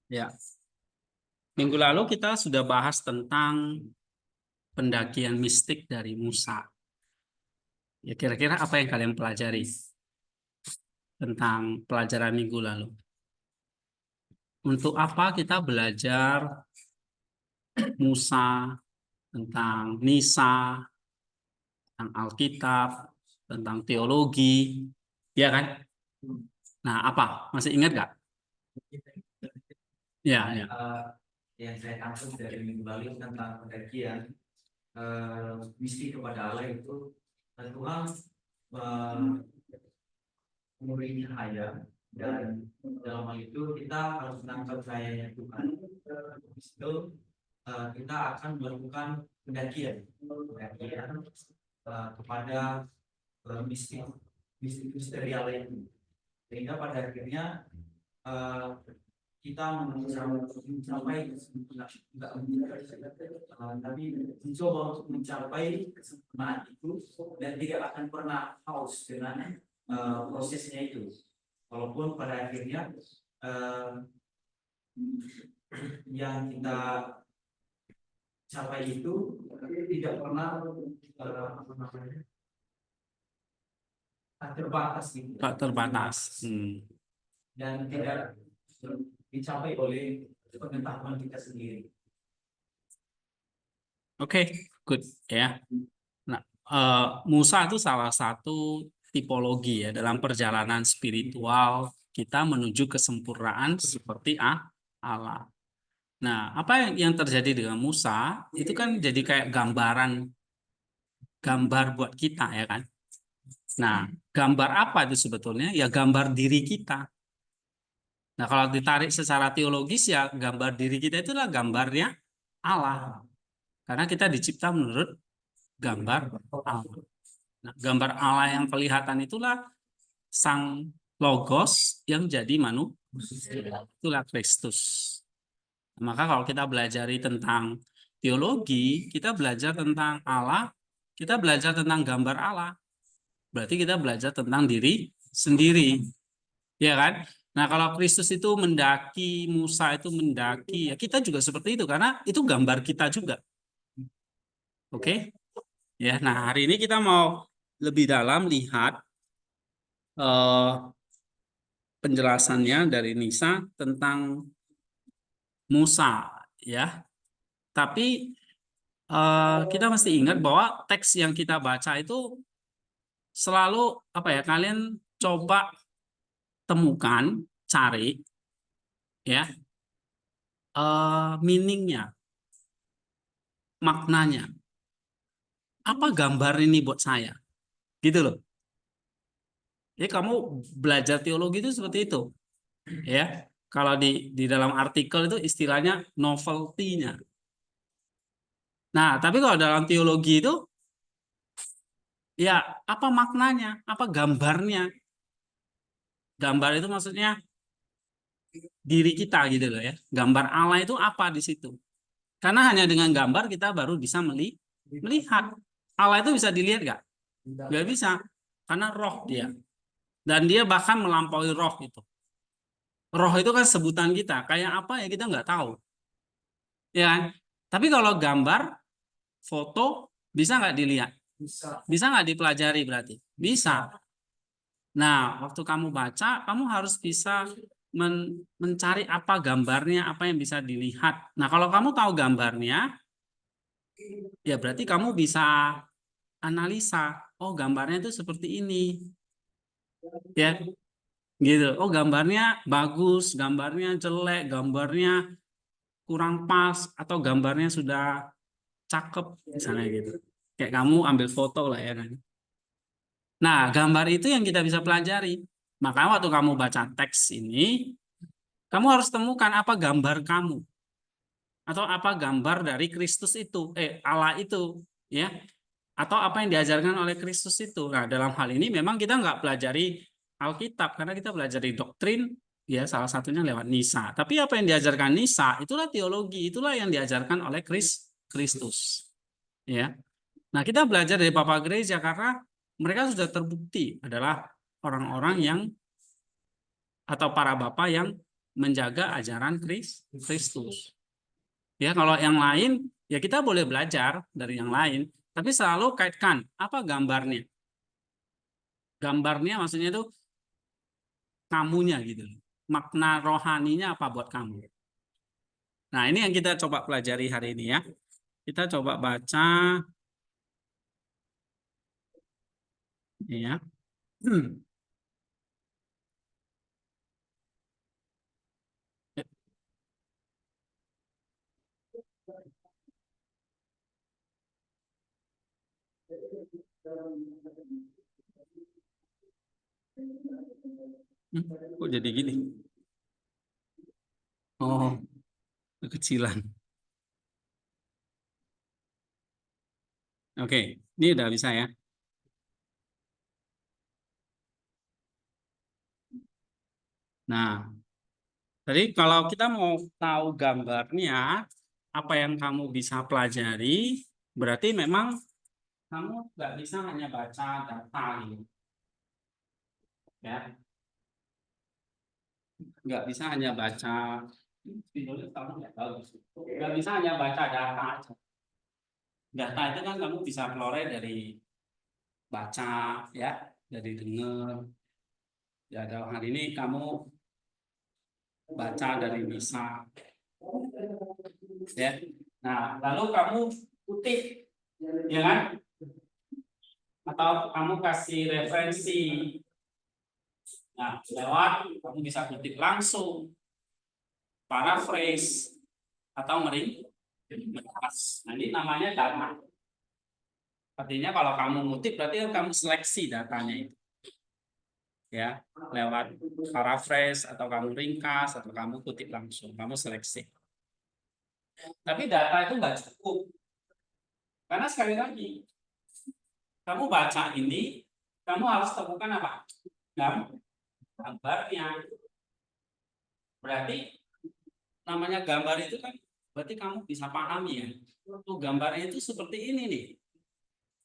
Ya, minggu lalu kita sudah bahas tentang pendakian mistik dari Musa. Ya, kira-kira apa yang kalian pelajari tentang pelajaran minggu lalu? Untuk apa kita belajar Musa, tentang Nisa, tentang Alkitab, tentang teologi, ya kan? Nah, apa? Masih ingat nggak? Ya, ya. Yang saya tangkap dari minggu lalu tentang pendakian misi kepada Allah itu Tuhan memberi cahaya, dan dalam hal itu kita harus menangkap cahayanya Tuhan. Di situ kita akan melakukan pendakian kepada misi misteri Allah itu, sehingga pada akhirnya kita mencapai tapi mencoba untuk mencapai kesempurnaan itu, dan tidak akan pernah haus dengan prosesnya itu, walaupun pada akhirnya yang kita capai itu tidak pernah terbatas gitu. Pak terbatas. Dan tidak dicapai oleh pengetahuan kita sendiri. Oke, good ya. Nah, Musa itu salah satu tipologi ya dalam perjalanan spiritual kita menuju kesempurnaan seperti Allah. Nah, apa yang terjadi dengan Musa itu kan jadi kayak gambar buat kita ya kan. Nah, gambar apa itu sebetulnya? Ya gambar diri kita. Nah, kalau ditarik secara teologis ya gambar diri kita itulah gambarnya Allah. Karena kita dicipta menurut gambar Allah. Nah, gambar Allah yang kelihatan itulah Sang Logos yang jadi manusia. Itulah Kristus. Maka kalau kita belajar tentang teologi, kita belajar tentang Allah, kita belajar tentang gambar Allah. Berarti kita belajar tentang diri sendiri. Ya kan? Nah, kalau Kristus itu mendaki, Musa itu mendaki, ya kita juga seperti itu karena itu gambar kita juga. Oke? Ya, nah hari ini kita mau lebih dalam lihat penjelasannya dari Nisa tentang Musa, ya. Tapi kita mesti ingat bahwa teks yang kita baca itu selalu apa ya? Kalian coba temukan, cari, ya, meaningnya, maknanya. Apa gambar ini buat saya? Gitu loh. Jadi kamu belajar teologi itu seperti itu, ya. Kalau di dalam artikel itu istilahnya novelty-nya. Nah, tapi kalau dalam teologi itu ya apa maknanya, apa gambarnya? Gambar itu maksudnya diri kita gitu loh ya. Gambar Allah itu apa di situ? Karena hanya dengan gambar kita baru bisa melihat. Allah itu bisa dilihat nggak? Nggak bisa, karena roh dia. Dan dia bahkan melampaui roh itu. Roh itu kan sebutan kita, kayak apa ya kita nggak tahu. Ya kan? Tapi kalau gambar, foto, bisa nggak dilihat? Bisa nggak dipelajari berarti? Bisa. Nah, waktu kamu baca, kamu harus bisa mencari apa gambarnya, apa yang bisa dilihat. Nah, kalau kamu tahu gambarnya, ya berarti kamu bisa analisa. Oh, gambarnya itu seperti ini. Ya, gitu. Oh, gambarnya bagus, gambarnya jelek, gambarnya kurang pas, atau gambarnya sudah cakep, misalnya gitu. Kayak kamu ambil foto lah ya kan. Nah, gambar itu yang kita bisa pelajari. Maka waktu kamu baca teks ini, kamu harus temukan apa gambar kamu atau apa gambar dari Kristus itu, Allah itu, ya, atau apa yang diajarkan oleh Kristus itu. Nah, dalam hal ini memang kita nggak pelajari Alkitab karena kita belajar di doktrin, ya salah satunya lewat Nisa. Tapi apa yang diajarkan Nisa itulah teologi, itulah yang diajarkan oleh Kristus, ya. Nah, kita belajar dari Bapak Gereja karena mereka sudah terbukti adalah orang-orang yang atau para bapak yang menjaga ajaran Kristus. Ya, kalau yang lain ya kita boleh belajar dari yang lain, tapi selalu kaitkan apa gambarnya. Gambarnya maksudnya itu kamunya gitu. Makna rohaninya apa buat kamu. Nah, ini yang kita coba pelajari hari ini ya. Kita coba baca ya. Kok jadi gini? Oh, kekecilan. Oke, ini udah bisa ya. Nah, jadi kalau kita mau tahu gambarnya, apa yang kamu bisa pelajari, berarti memang kamu nggak bisa hanya baca data gitu, ya. Nggak bisa hanya baca, nggak bisa hanya baca data aja. Data itu kan kamu bisa peroleh dari baca, ya, dari dengar. Ya, dalam hal ini kamu baca dari bisa, ya. Nah, lalu kamu kutip, ya kan? Atau kamu kasih referensi. Nah, lewat kamu bisa kutip langsung, paraphrase, atau meringkas. Nah, ini namanya data. Artinya kalau kamu ngutip berarti kan kamu seleksi datanya itu. Ya, lewat paraphrase atau kamu ringkas atau kamu kutip langsung, kamu seleksi. Tapi data itu nggak cukup. Karena sekali lagi, kamu baca ini, kamu harus temukan apa? Gambarnya. Berarti namanya gambar itu kan berarti kamu bisa pahami ya. Tuh gambarnya itu seperti ini nih.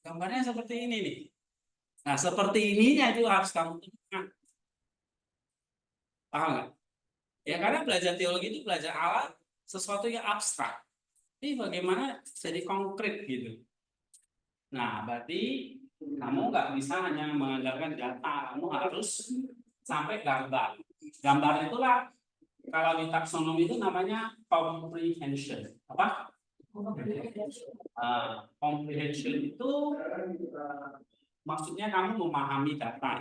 Gambarnya seperti ini nih. Nah, seperti ininya itu harus kamu temukan. Paham nggak? Ya karena belajar teologi itu belajar alat sesuatu yang abstrak. Ini bagaimana jadi konkret gitu. Nah, berarti kamu nggak bisa hanya mengandalkan data, kamu harus sampai gambar. Gambar itulah kalau di taksonomi itu namanya comprehension. Apa? Comprehension itu maksudnya kamu memahami data.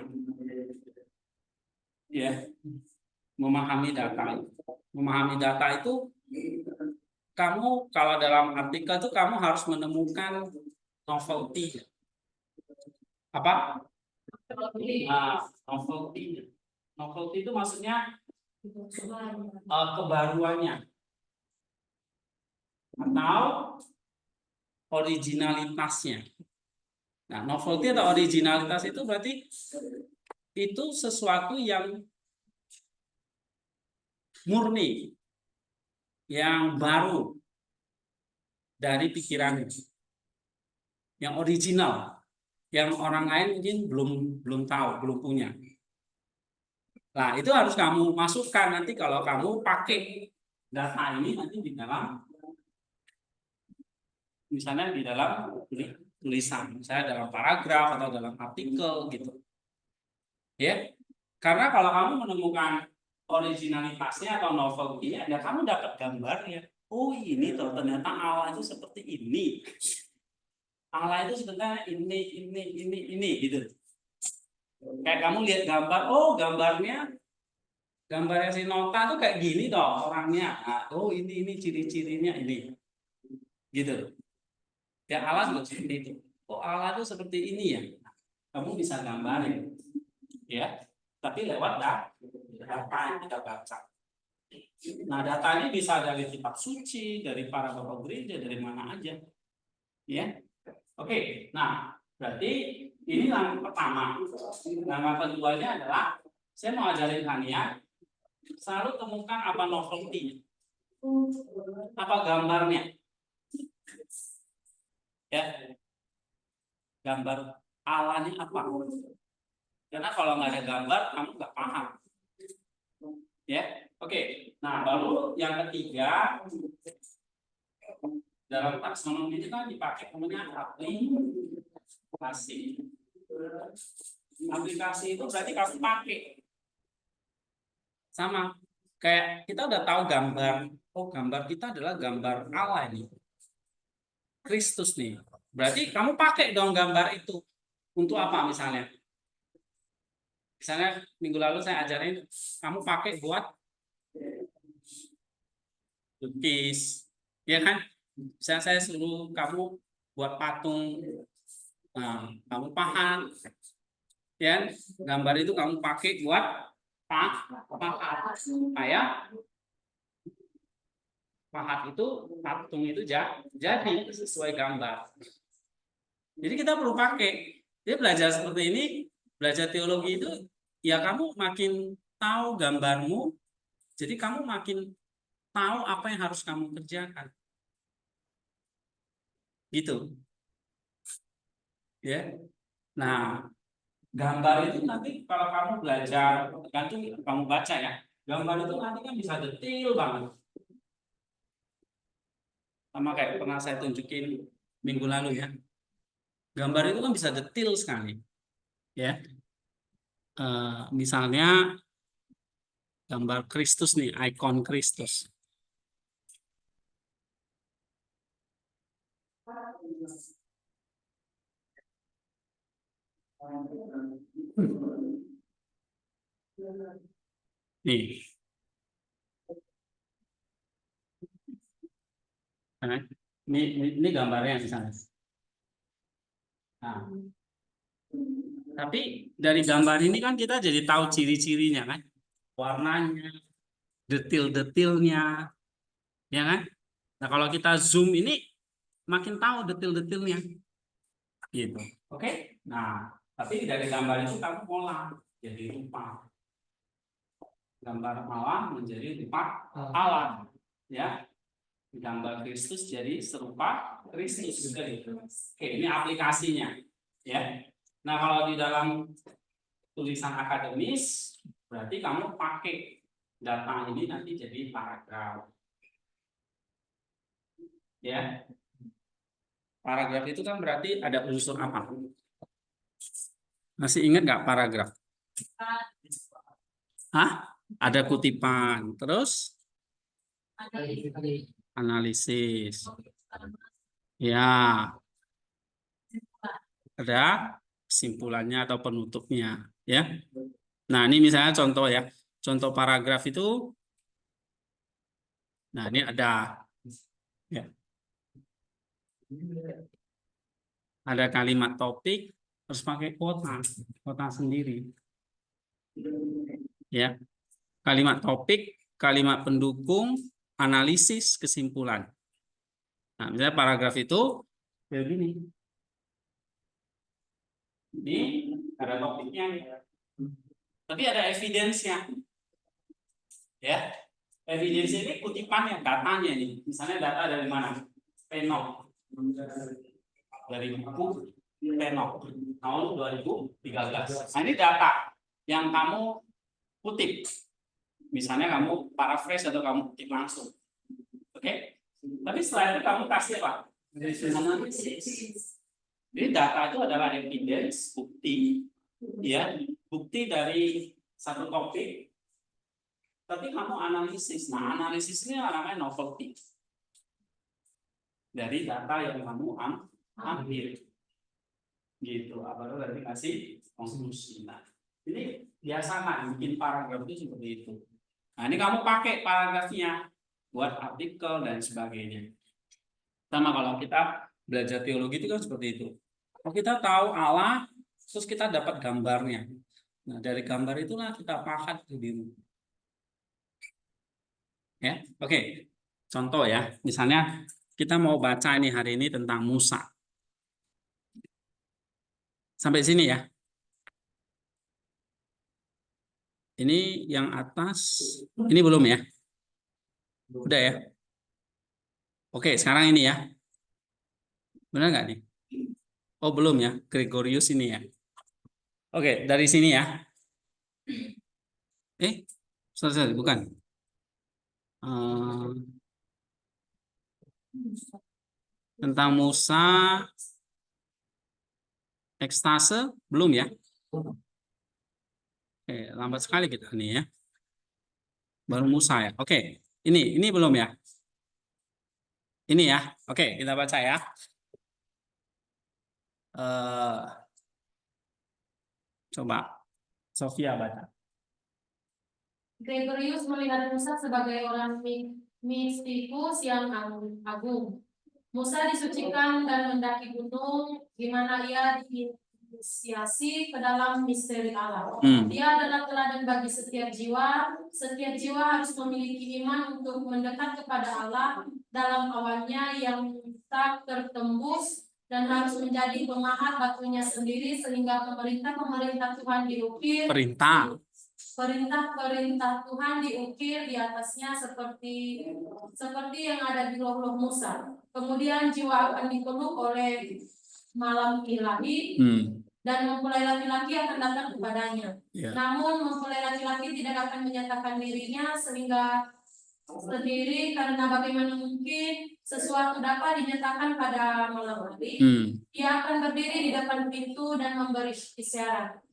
Ya, memahami data. Memahami data itu kamu kalau dalam artikel itu kamu harus menemukan novelty. Apa? Nah, novelty. Novelty itu maksudnya kebaruannya atau originalitasnya. Nah, novelty atau originalitas itu berarti itu sesuatu yang murni, yang baru dari pikiran, yang original, yang orang lain mungkin belum tahu, belum punya. Nah, itu harus kamu masukkan nanti kalau kamu pakai data ini nanti di dalam, misalnya di dalam tulisan, misalnya dalam paragraf atau dalam artikel gitu. Ya, karena kalau kamu menemukan originalitasnya atau novelty-nya, ya kamu dapat gambarnya. Oh, ini tuh ternyata Allah itu seperti ini. Allah itu sebenarnya ini gitu. Kayak kamu lihat gambar, oh gambarnya si Nota tuh kayak gini toh orangnya. Nah, oh ini ciri-cirinya ini. Gitu. Ya Allah juga seperti itu. Oh Allah itu seperti ini ya. Kamu bisa gambarin. Ya. Tapi lewat data yang kita baca. Nah, data ini bisa dari kitab suci, dari para bapak gereja, dari mana aja. Ya. Oke. Nah, berarti ini langkah pertama. Langkah keduanya adalah saya mau ajarin kalian selalu temukan apa novelty-nya. Apa gambarnya? Ya. Gambar Allahnya apa? Karena kalau nggak ada gambar, kamu nggak paham. Ya, Oke, nah baru yang ketiga dalam taksonomi itu kan dipakai namanya aplikasi. Aplikasi itu berarti kamu pakai sama kayak kita udah tahu gambar. Oh, gambar kita adalah gambar Allah ini, Kristus nih. Berarti kamu pakai dong gambar itu untuk apa misalnya? Misalnya minggu lalu saya ajarin kamu pakai buat lukis, ya kan? Saya suruh kamu buat patung, nah, kamu pahat, ya? Gambar itu kamu pakai buat pahat, kayak pahat itu patung itu jadi sesuai gambar. Jadi kita perlu pakai. Dia belajar seperti ini, belajar teologi itu, ya kamu makin tahu gambarmu, jadi kamu makin tahu apa yang harus kamu kerjakan. Gitu. Ya. Nah, gambar itu nanti kalau kamu belajar, tergantung kamu baca ya. Gambar itu nanti kan bisa detail banget. Sama kayak pernah saya tunjukin minggu lalu ya. Gambar itu kan bisa detail sekali. Ya. Misalnya gambar Kristus nih, ikon Kristus. Nih. Nah, ini gambarnya misalnya. Nah, tapi dari gambar ini kan kita jadi tahu ciri-cirinya kan, warnanya, detail-detailnya, ya kan? Nah kalau kita zoom ini makin tahu detail-detailnya, gitu. Oke? Nah, tapi dari gambar itu kamu olah jadi rupa. Gambar malam menjadi rupa Allah, ya. Gambar Kristus jadi serupa Kristus juga gitu. Oke, ini aplikasinya, ya. Nah kalau di dalam tulisan akademis berarti kamu pakai data ini nanti jadi paragraf, ya. Paragraf itu kan berarti ada unsur apa? Masih ingat nggak paragraf? Hah? Ada kutipan, terus analisis, ya. Ada kesimpulannya atau penutupnya, ya. Nah ini misalnya contoh ya, contoh paragraf itu, nah ini ada, ya. Ada kalimat topik, harus pakai kota sendiri, ya. Kalimat topik, kalimat pendukung, analisis, kesimpulan. Nah, misalnya paragraf itu kayak gini. Ini ada topiknya, tapi ada evidence-nya, ya. Evidence ini kutipannya, datanya ini. Misalnya data dari mana? Penok. Dari buku Penok tahun 2013. Nah, ini data yang kamu kutip. Misalnya kamu paraphrase atau kamu kutip langsung. Oke? Tapi setelah itu kamu kasih apa? Analisis. Jadi data itu adalah evidence, bukti, ya, bukti dari satu topik. Tapi kamu analisis. Nah, analisis ini namanya novelty. Dari data yang kamu ambil. Gitu. Baru nanti kasih konklusi. Nah, ini biasakan bikin paragraf itu seperti itu. Nah, ini kamu pakai paragrafnya buat artikel dan sebagainya. Sama kalau kita belajar teologi itu kan seperti itu. Kalau kita tahu Allah, terus kita dapat gambarnya. Nah, dari gambar itulah kita pahat ke diri. Ya, oke. Contoh ya, misalnya kita mau baca ini hari ini tentang Musa. Sampai sini ya. Ini yang atas, ini belum ya? Udah ya? Oke, sekarang ini ya. Benar nggak nih? Oh, belum ya. Gregorius ini ya. Oke, dari sini ya. Sorry, bukan. Eh, tentang Musa, ekstase belum ya? Oke, lambat sekali kita nih ya. Baru Musa ya. Oke, ini belum ya? Ini ya. Oke, kita baca ya. Eh, coba Sofia baca. Gregorius melihat Musa sebagai orang mistikus yang agung. Musa disucikan dan mendaki gunung, di mana ia diinisiasi ke dalam misteri Allah. Dia adalah teladan bagi setiap jiwa. Setiap jiwa harus memiliki iman untuk mendekat kepada Allah dalam awannya yang tak tertembus, dan harus menjadi pemahat batunya sendiri, sehingga pemerintah Tuhan diukir. Perintah Tuhan diukir di atasnya seperti yang ada di loh Musa. Kemudian jiwa akan dipeluk oleh malam ilahi, dan mempelai laki-laki akan datang kepadanya. Namun mempelai laki-laki tidak akan menyatakan dirinya sendiri, karena bagaimana mungkin sesuatu dapat dinyatakan pada malam hari. Dia akan berdiri di depan pintu dan memberi isyarat.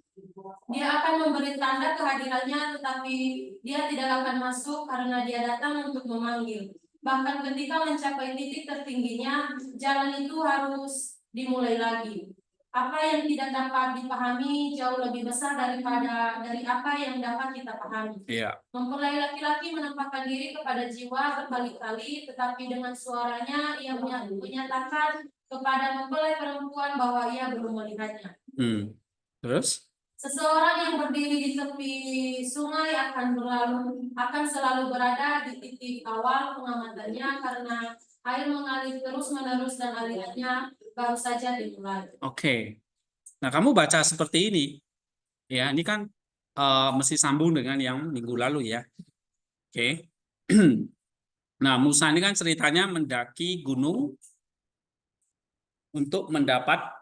Dia akan memberi tanda kehadirannya, tetapi dia tidak akan masuk karena dia datang untuk memanggil. Bahkan ketika mencapai titik tertingginya, jalan itu harus dimulai lagi. Apa yang tidak dapat dipahami jauh lebih besar dari apa yang dapat kita pahami. Mempelai laki-laki menampakkan diri kepada jiwa berkali-kali, tetapi dengan suaranya ia menyatakan kepada mempelai perempuan bahwa ia belum melihatnya. Terus? Seseorang yang berdiri di tepi sungai akan selalu berada di titik awal pengamatannya, karena air mengalir terus-menerus dan alirannya baru saja dimulai. Oke. Nah, kamu baca seperti ini. Ya, ini kan mesti sambung dengan yang minggu lalu ya. Oke. Nah, Musa ini kan ceritanya mendaki gunung untuk mendapat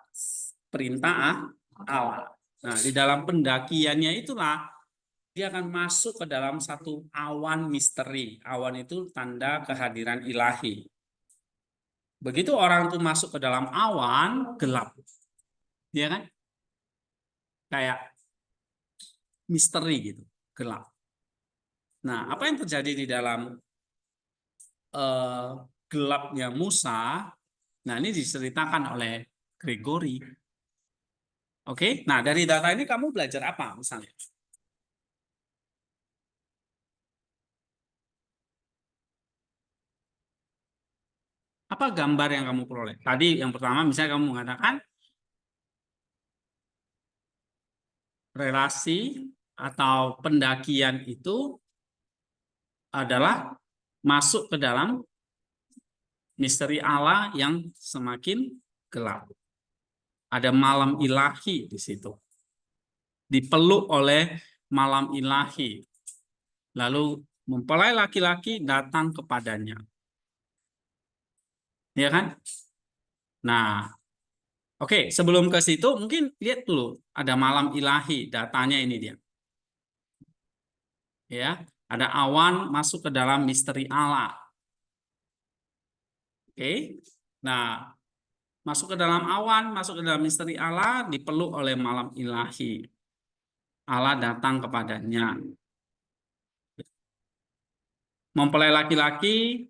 perintah Allah. Nah, di dalam pendakiannya itulah dia akan masuk ke dalam satu awan misteri. Awan itu tanda kehadiran ilahi. Begitu orang itu masuk ke dalam awan, gelap. Ya kan? Kayak misteri gitu, gelap. Nah, apa yang terjadi di dalam gelapnya Musa? Nah, ini diceritakan oleh Gregory. Oke, nah dari data ini kamu belajar apa misalnya? Apa gambar yang kamu peroleh? Tadi yang pertama misalnya kamu mengatakan relasi atau pendakian itu adalah masuk ke dalam misteri Allah yang semakin gelap. Ada malam ilahi di situ. Dipeluk oleh malam ilahi. Lalu mempelai laki-laki datang kepadanya. Ya kan? Nah, oke, sebelum ke situ mungkin lihat dulu ada malam ilahi, datanya ini dia. Ya, ada awan masuk ke dalam misteri Allah. Oke. Nah, masuk ke dalam awan, masuk ke dalam misteri Allah, dipeluk oleh malam ilahi. Allah datang kepadanya. Mempelai laki-laki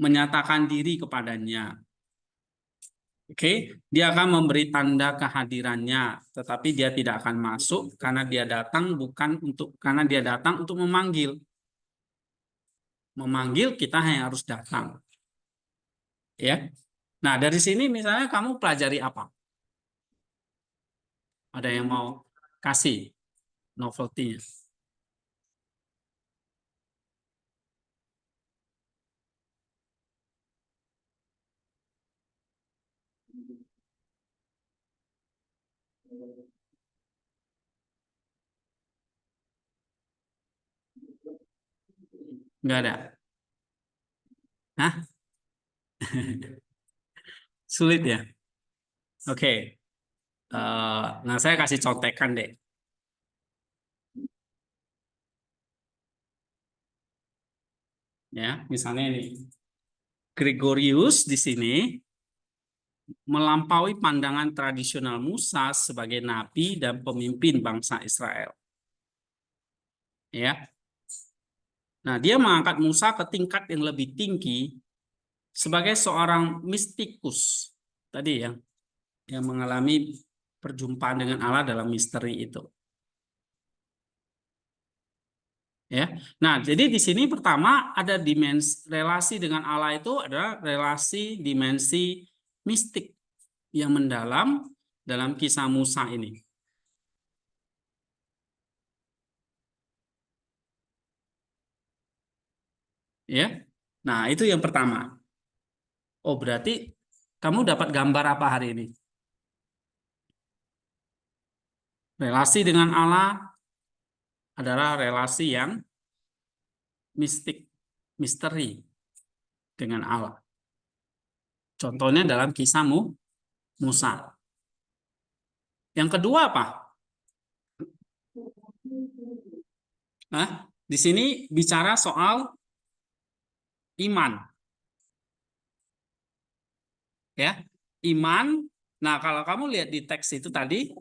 menyatakan diri kepadanya. Oke, dia akan memberi tanda kehadirannya, tetapi dia tidak akan masuk karena dia datang untuk memanggil. Memanggil kita hanya harus datang. Ya. Nah, dari sini misalnya kamu pelajari apa? Ada yang mau kasih novelty-nya? Nggak ada. Hah? Sulit ya? Oke. Nah, saya kasih contekan deh. Ya, misalnya ini Gregorius di sini melampaui pandangan tradisional Musa sebagai nabi dan pemimpin bangsa Israel. Ya. Nah, dia mengangkat Musa ke tingkat yang lebih tinggi sebagai seorang mistikus tadi yang mengalami perjumpaan dengan Allah dalam misteri itu. Ya. Nah, jadi di sini pertama ada dimensi relasi dengan Allah itu adalah relasi dimensi mistik yang mendalam dalam kisah Musa ini. Ya. Nah, itu yang pertama. Oh, berarti kamu dapat gambar apa hari ini? Relasi dengan Allah adalah relasi yang mistik, misteri dengan Allah. Contohnya dalam kisah Musa. Yang kedua apa? Nah, di sini bicara soal iman, ya. Iman. Nah, kalau kamu lihat di teks itu tadi,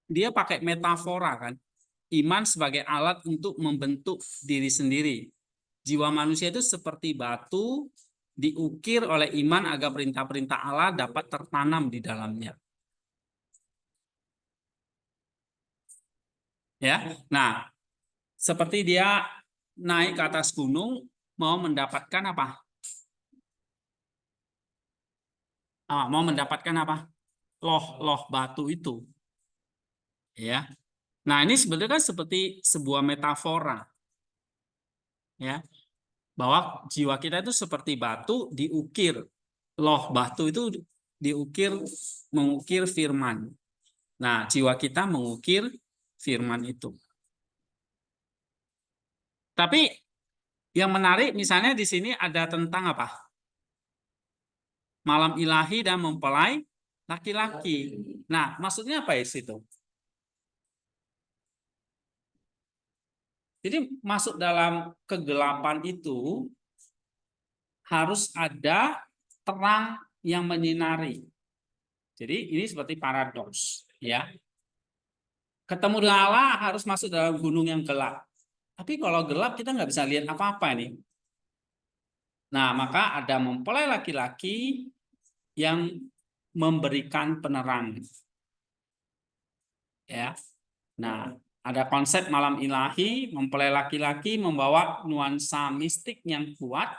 dia pakai metafora kan. Iman sebagai alat untuk membentuk diri sendiri. Jiwa manusia itu seperti batu diukir oleh iman agar perintah-perintah Allah dapat tertanam di dalamnya. Ya. Nah, seperti dia naik ke atas gunung mau mendapatkan apa? Mau mendapatkan apa? Loh batu itu, ya. Nah, ini sebenarnya kan seperti sebuah metafora, ya, bahwa jiwa kita itu seperti batu diukir. Loh batu itu diukir, mengukir firman. Nah, jiwa kita mengukir firman itu. Tapi yang menarik misalnya di sini ada tentang apa? Malam ilahi dan mempelai laki-laki. Nah, maksudnya apa ya situ? Jadi masuk dalam kegelapan itu harus ada terang yang menyinari. Jadi ini seperti paradoks, ya. Ketemu dengan Allah harus masuk dalam gunung yang gelap. Tapi kalau gelap kita nggak bisa lihat apa-apa nih. Nah, maka ada mempelai laki-laki yang memberikan penerangan. Ya. Nah, ada konsep malam ilahi, mempelai laki-laki membawa nuansa mistik yang kuat,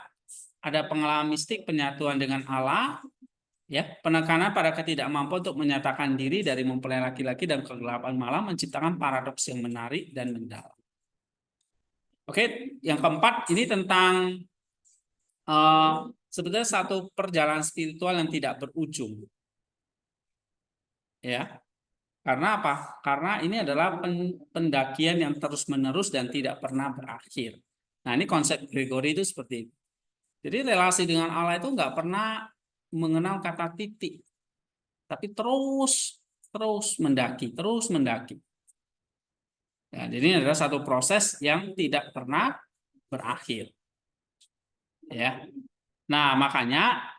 ada pengalaman mistik penyatuan dengan Allah, ya, penekanan pada ketidakmampuan untuk menyatakan diri dari mempelai laki-laki dan kegelapan malam menciptakan paradoks yang menarik dan mendalam. Oke, yang keempat ini tentang sebetulnya satu perjalanan spiritual yang tidak berujung, ya. Karena apa? Karena ini adalah pendakian yang terus-menerus dan tidak pernah berakhir. Nah, ini konsep Gregory itu seperti itu. Jadi relasi dengan Allah itu nggak pernah mengenal kata titik, tapi terus mendaki, terus mendaki. Ya, jadi ini adalah satu proses yang tidak pernah berakhir. Ya. Nah, makanya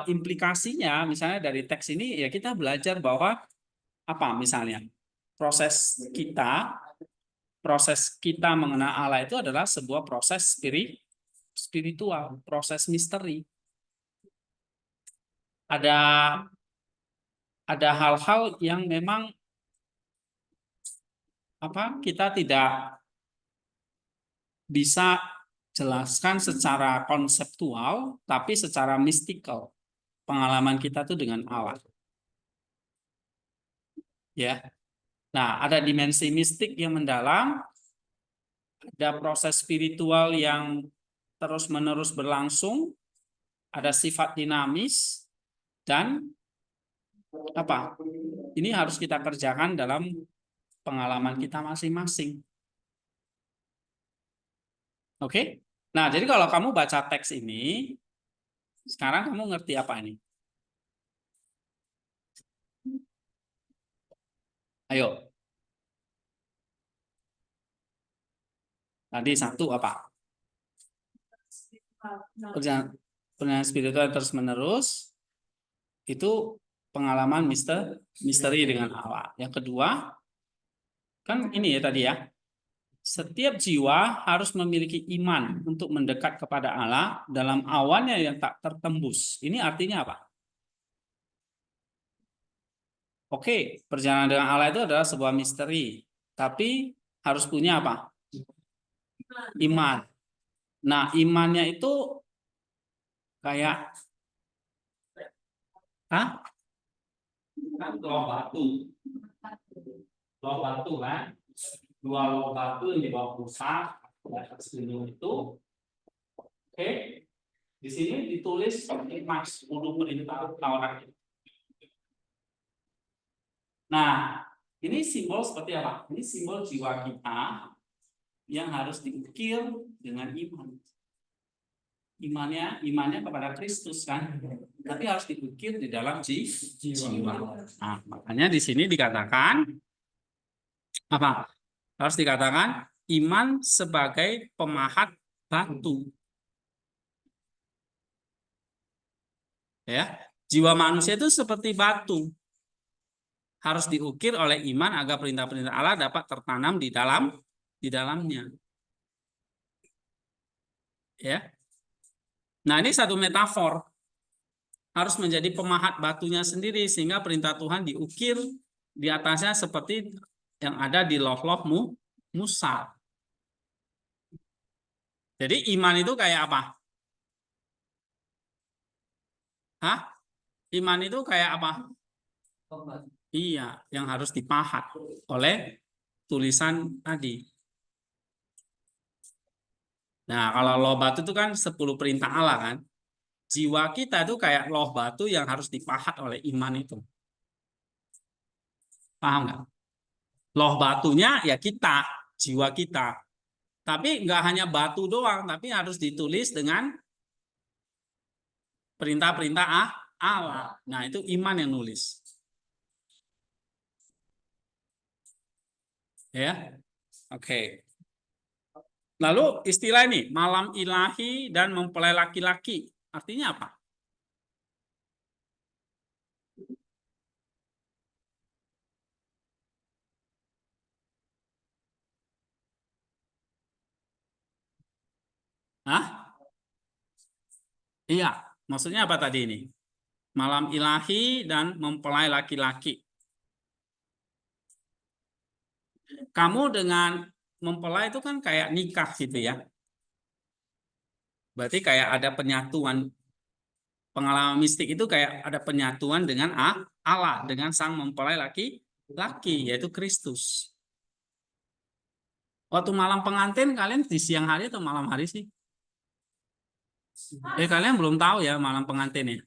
implikasinya misalnya dari teks ini ya kita belajar bahwa apa misalnya proses kita mengenal Allah itu adalah sebuah proses spiritual, proses misteri. Ada hal-hal yang memang kita tidak bisa jelaskan secara konseptual, tapi secara mistikal. Pengalaman kita tuh dengan Allah. Ya. Nah, ada dimensi mistik yang mendalam, ada proses spiritual yang terus-menerus berlangsung, ada sifat dinamis, dan apa? Ini harus kita kerjakan dalam pengalaman kita masing-masing. Oke? Nah, jadi kalau kamu baca teks ini, sekarang kamu ngerti apa ini? Ayo. Tadi satu apa? Perjalanan spiritual terus menerus itu pengalaman misteri dengan Allah. Yang kedua kan ini ya tadi ya. Setiap jiwa harus memiliki iman untuk mendekat kepada Allah dalam awannya yang tak tertembus. Ini artinya apa? Oke, perjalanan dengan Allah itu adalah sebuah misteri, tapi harus punya apa? Iman. Nah, imannya itu kayak kan loh batu. Loh batu kan? Dua loh batu yang dibawa Musa ke gunung itu. Oke. Di sini ditulis Mas 10 perintah Taurat. Nah, ini simbol seperti apa? Ini simbol jiwa kita yang harus diukir dengan iman. Imannya kepada Kristus kan, tapi harus diukir di dalam jiwa. Nah, makanya di sini dikatakan apa? Harus dikatakan iman sebagai pemahat batu. Ya, jiwa manusia itu seperti batu. Harus diukir oleh iman agar perintah-perintah Allah dapat tertanam di dalamnya. Ya. Nah, ini satu metafor. Harus menjadi pemahat batunya sendiri sehingga perintah Tuhan diukir di atasnya seperti yang ada di loh-loh Musa. Jadi iman itu kayak apa? Hah? Iman itu kayak apa? Iya, yang harus dipahat oleh tulisan tadi. Nah, kalau loh batu itu kan 10 perintah Allah kan. Jiwa kita itu kayak loh batu yang harus dipahat oleh iman itu. Paham nggak? Loh batunya ya kita, jiwa kita. Tapi nggak hanya batu doang, tapi harus ditulis dengan perintah-perintah Allah. Nah, itu iman yang nulis. Ya. Oke. Lalu istilah ini, malam ilahi dan mempelai laki-laki. Artinya apa? Hah? Iya, maksudnya apa tadi ini? Malam ilahi dan mempelai laki-laki. Kamu dengan mempelai itu kan kayak nikah gitu ya. Berarti kayak ada penyatuan. Pengalaman mistik itu kayak ada penyatuan dengan Allah, dengan sang mempelai laki-laki, yaitu Kristus. Waktu malam pengantin kalian di siang hari atau malam hari sih? Kalian belum tahu ya malam pengantin ya?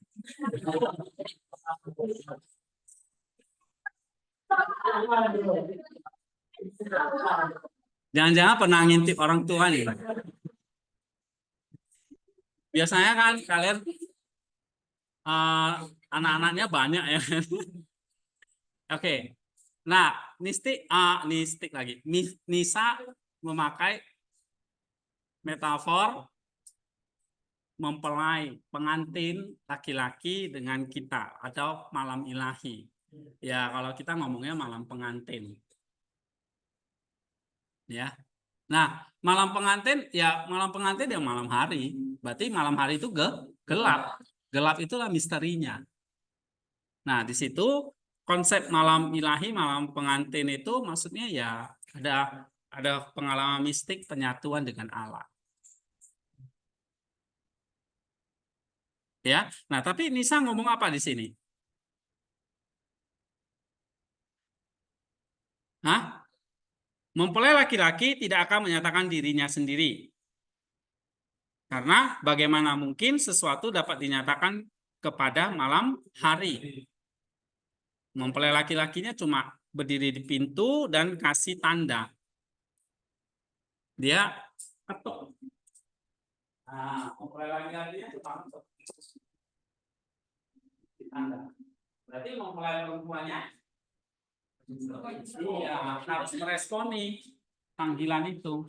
Jangan-jangan pernah ngintip orang tua nih. Biasanya kan kalian anak-anaknya banyak ya. Oke. Nah, nistik lagi. Nisa memakai metafor mempelai pengantin laki-laki dengan kita atau malam ilahi. Ya, kalau kita ngomongnya malam pengantin. Ya. Nah, malam pengantin ya malam hari. Berarti malam hari itu gelap. Gelap itulah misterinya. Nah, di situ konsep malam ilahi, malam pengantin itu maksudnya ya ada pengalaman mistik penyatuan dengan Allah. Ya. Nah, tapi Nisa ngomong apa di sini? Hah? Mempelai laki-laki tidak akan menyatakan dirinya sendiri. Karena bagaimana mungkin sesuatu dapat dinyatakan kepada malam hari. Mempelai laki-lakinya cuma berdiri di pintu dan kasih tanda. Dia ketuk. Nah, mempelai laki-lakinya cuma ketuk. Tanda. Berarti mempelai perempuannya iya, harus meresponi panggilan itu.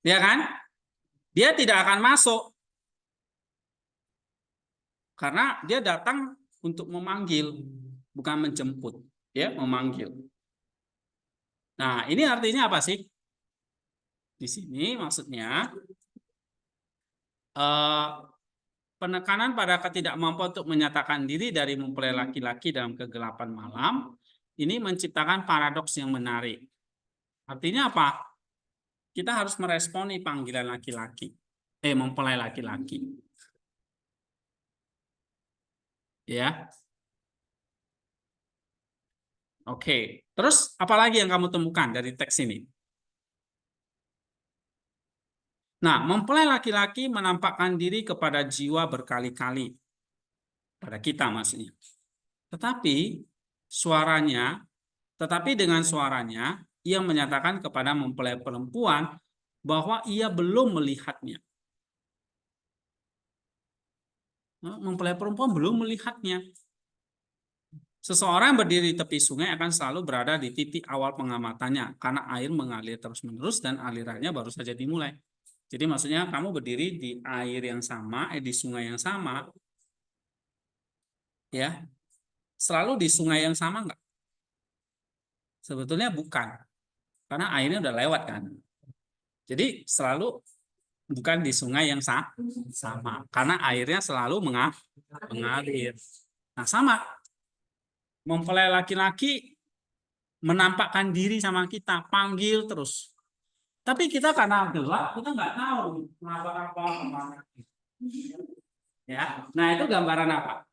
Ya kan? Dia tidak akan masuk karena dia datang untuk memanggil, bukan menjemput, ya, memanggil. Nah, ini artinya apa sih? Di sini maksudnya penekanan pada ketidakmampuan untuk menyatakan diri dari mempelai laki-laki dalam kegelapan malam ini menciptakan paradoks yang menarik. Artinya apa? Kita harus meresponi panggilan laki-laki, mempelai laki-laki. Ya. Oke. Terus apa lagi yang kamu temukan dari teks ini? Nah, mempelai laki-laki menampakkan diri kepada jiwa berkali-kali. Pada kita maksudnya. Tetapi dengan suaranya, ia menyatakan kepada mempelai perempuan bahwa ia belum melihatnya. Mempelai perempuan belum melihatnya. Seseorang berdiri di tepi sungai akan selalu berada di titik awal pengamatannya karena air mengalir terus-menerus dan alirannya baru saja dimulai. Jadi maksudnya kamu berdiri di air yang sama, di sungai yang sama, ya, selalu di sungai yang sama enggak? Sebetulnya bukan, karena airnya udah lewat kan. Jadi selalu bukan di sungai yang sama, karena airnya selalu mengalir. Nah sama, mempelai laki-laki menampakkan diri sama kita, panggil terus. Tapi kita karena gelap, kita nggak tahu apa-apa. Ya, nah itu gambaran apa?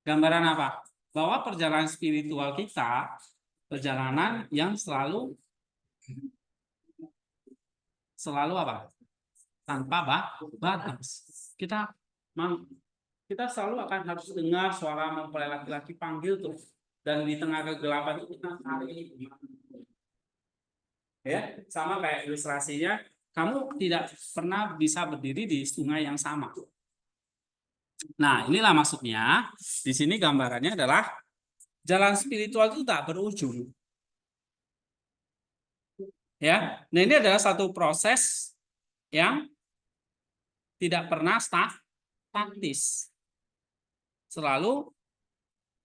Gambaran apa? Bahwa perjalanan spiritual kita, perjalanan yang selalu apa? Tanpa batas. Kita selalu akan harus dengar suara mempelai laki-laki panggil terus. Dan di tengah kegelapan itu kita cari. Ya, sama kayak ilustrasinya, kamu tidak pernah bisa berdiri di sungai yang sama. Nah, inilah maksudnya. Di sini gambarannya adalah jalan spiritual itu tak berujung. Ya, nah ini adalah satu proses yang tidak pernah statis. Selalu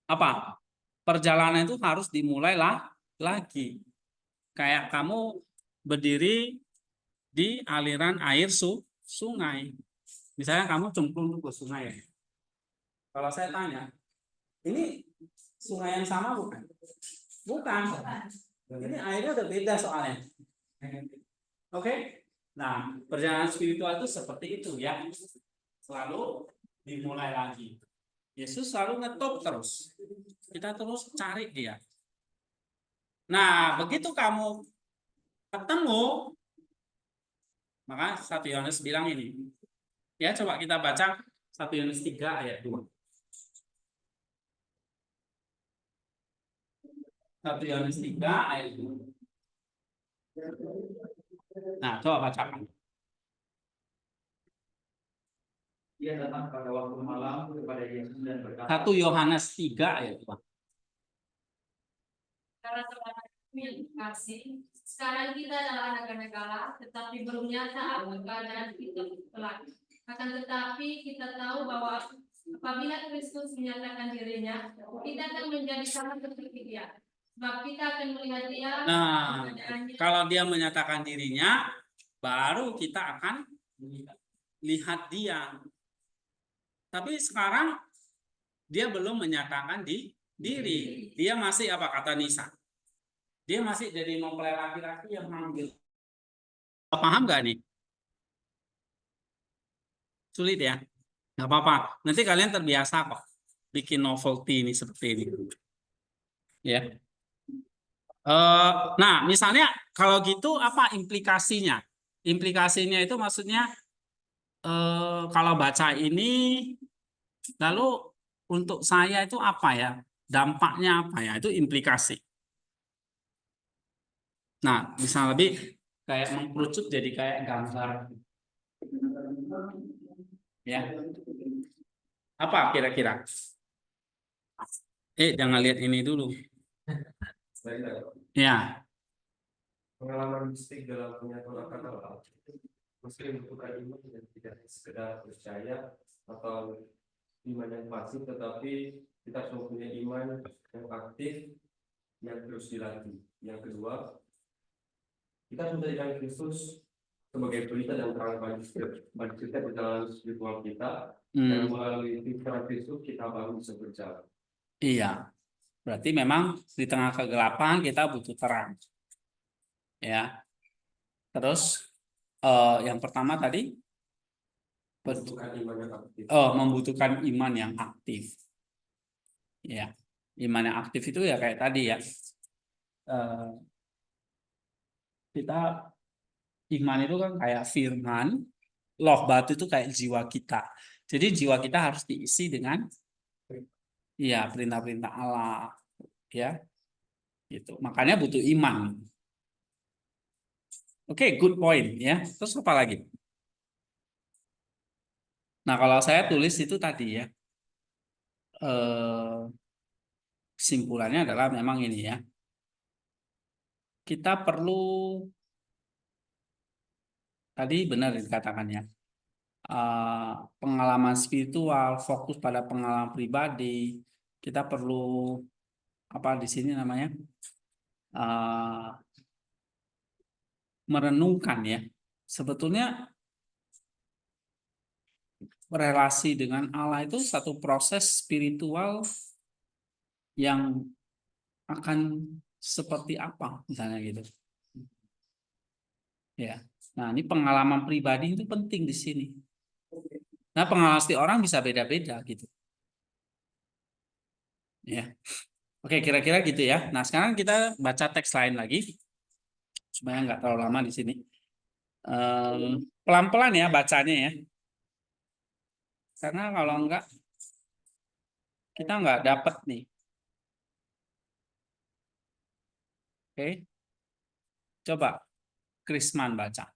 apa? Perjalanan itu harus dimulai lagi. Kayak kamu berdiri di aliran air sungai. Misalnya kamu cemplung ke sungai. Kalau saya tanya, ini sungai yang sama bukan? Bukan. Ini airnya udah beda soalnya. Oke? Nah, perjalanan spiritual itu seperti itu ya. Selalu dimulai lagi. Yesus selalu ngetop terus. Kita terus cari dia. Nah, begitu kamu ketemu, maka 1 Yohanes bilang ini. Ya, coba kita baca 1 Yohanes 3 ayat 2. 1 Yohanes 3 ayat 2. Nah, coba bacakan. Ia datang pada waktu malam kepada Yesus dan berkata. 1 Yohanes 3 ayat 2. Karena Tuhan yang kasih, sekarang kita adalah anak-anak Allah, tetapi belum nyata apa keadaan kita kelak. Akan tetapi kita tahu bahwa apabila Kristus menyatakan dirinya, kita akan menjadi sama seperti Dia. Sebab kita akan melihat Dia. Nah, kalau Dia menyatakan dirinya, baru kita akan lihat Dia. Tapi sekarang Dia belum menyatakan diri. Dia masih apa kata Nisa? Dia masih jadi mempelai laki-laki yang manggil. Paham gak nih? Sulit ya? Gak apa-apa. Nanti kalian terbiasa kok bikin novelty ini seperti ini. Ya. Nah, misalnya kalau gitu apa implikasinya? Implikasinya itu maksudnya kalau baca ini, lalu untuk saya itu apa ya? Dampaknya apa ya? Itu implikasi. Nah, bisa lebih kayak mengkerucut jadi kayak gambar. Ya. Apa kira-kira? Jangan lihat ini dulu. Ya, Pengalaman mistik dalam penyatuan Allah meski membutuhkan iman yang tidak sekedar percaya atau iman yang pasif, tetapi kita harus mempunyai iman yang aktif yang terus dilatih. Yang kedua, kita harus menjadikan Kristus sebagai berita dan terang bagi kita di dalam spiritual kita, dan melalui pikiran Kristus kita baru bisa berjalan. iya. Berarti memang di tengah kegelapan kita butuh terang. Ya. Terus yang pertama tadi Membutuhkan iman yang aktif. membutuhkan iman yang aktif. Ya. Iman yang aktif itu ya kayak tadi ya. Kita iman itu kan kayak firman, loh batu itu kayak jiwa kita. Jadi jiwa kita harus diisi dengan ya perintah-perintah Allah, ya. Gitu. Makanya butuh iman. Oke, good point ya. Terus apa lagi? Nah, kalau saya tulis itu tadi ya. Kesimpulannya adalah memang ini ya. Kita perlu tadi benar dikatakannya. Pengalaman spiritual, fokus pada pengalaman pribadi. Kita perlu apa di sini namanya? Merenungkan ya. Sebetulnya relasi dengan Allah itu satu proses spiritual yang akan seperti apa misalnya gitu. Ya. Nah, ini pengalaman pribadi itu penting di sini. Nah, pengalaman setiap orang bisa beda-beda gitu. Ya. Oke, kira-kira gitu ya. Nah, sekarang kita baca teks lain lagi supaya nggak terlalu lama di sini. Pelan-pelan ya bacanya ya. Karena kalau enggak kita nggak dapat nih. Oke. Coba Krisman baca.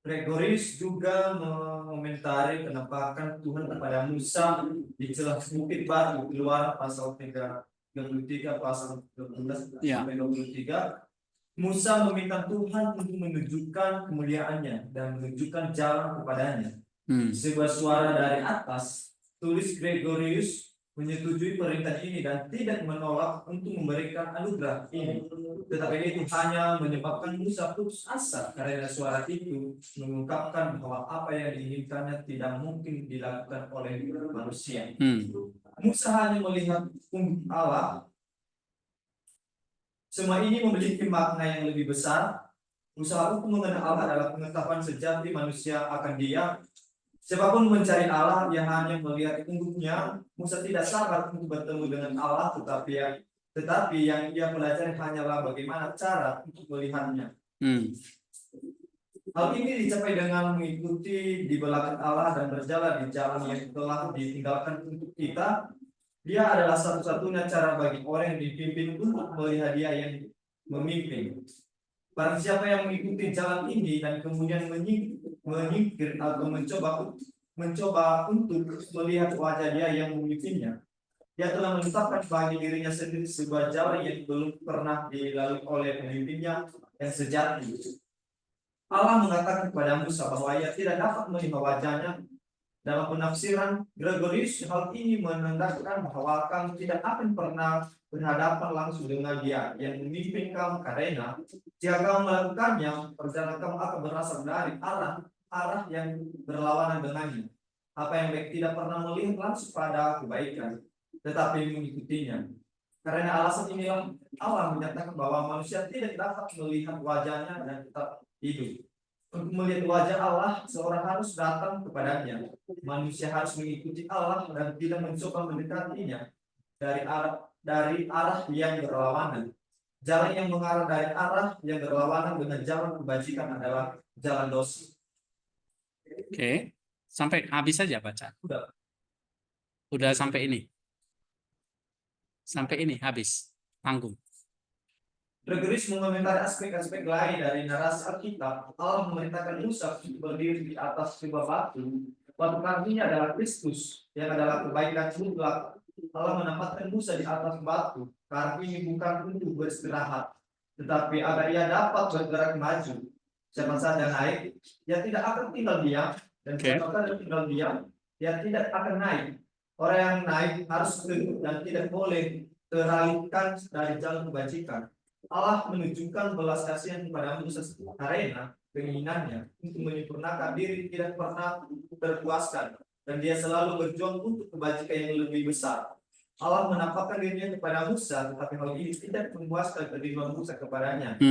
Gregorius juga mengomentari penampakan Tuhan kepada Musa di celah bukit batu Keluaran pasal 33 pasal 12 Ya. sampai 23. Musa meminta Tuhan untuk menunjukkan kemuliaannya dan menunjukkan jalan kepadanya. Sebuah suara dari atas, tulis Gregorius, menyetujui perintah ini dan tidak menolak untuk memberikan anugerah ini. Tetapi itu hanya menyebabkan Musa putus asa karena suara itu mengungkapkan bahwa apa yang diinginkannya tidak mungkin dilakukan oleh manusia. Musa hanya melihat Allah. Semua ini memiliki makna yang lebih besar. Usaha untuk mengenal Allah adalah pengetahuan sejati manusia akan Dia. Siapapun mencari Allah yang hanya melihat unggulnya, Musa tidak sabar untuk bertemu dengan Allah, tetapi yang ia pelajari hanyalah bagaimana cara untuk melihatnya. Hal ini dicapai dengan mengikuti di belakang Allah dan berjalan di jalan yang telah ditinggalkan untuk kita. Dia adalah satu-satunya cara bagi orang yang dipimpin untuk melihat Dia yang memimpin. Barang siapa yang mengikuti jalan ini dan kemudian menyingkir atau mencoba untuk melihat wajah Dia yang memimpinnya, Dia telah menetapkan bagi dirinya sendiri sebuah jalan yang belum pernah dilalui oleh pemimpinnya yang sejati. Allah mengatakan kepada Musa bahwa Ia tidak dapat melihat wajahnya. Dalam penafsiran Gregorius, hal ini menandakan bahwa kamu tidak akan pernah berhadapan langsung dengan Dia yang memimpin kamu, karena jika kamu melakukannya, perjalanan kamu akan berasal dari arah yang berlawanan dengannya. Apa yang baik tidak pernah melihat langsung pada kebaikan, tetapi mengikutinya. Karena alasan inilah Allah menyatakan bahwa manusia tidak dapat melihat wajahnya dan tetap hidup. Untuk melihat wajah Allah, seorang harus datang kepadanya. Manusia harus mengikuti Allah dan tidak mencoba mendekatinya dari arah yang berlawanan. Jalan yang mengarah dari arah yang berlawanan dengan jalan kebajikan adalah jalan dosa. Oke, sampai habis saja baca. Udah sampai ini. Sampai ini habis. Tanggung. Gregorius mengomentari aspek-aspek lain dari narasi Alkitab. Allah memerintahkan Musa berdiri di atas sebuah batu. Batu karninya adalah Kristus, yang adalah kebaikan mutlak. Allah menempatkan Musa di atas batu karena ini bukan untuk beristirahat, tetapi agar ia dapat bergerak maju. Siapa saja naik, dia tidak akan tinggal diam, dan Oke. siapa saja tinggal diam, dia tidak akan naik. Orang yang naik harus teguh dan tidak boleh teralihkan dari jalan kebajikan. Allah menunjukkan belas kasihan kepada Musa karena keinginannya untuk menyempurnakan diri tidak pernah terpuaskan, dan dia selalu berjuang untuk kebajikan yang lebih besar. Allah menampakkan dirinya kepada Musa, tetapi hal ini tidak memuaskan kerinduan Musa kepadanya.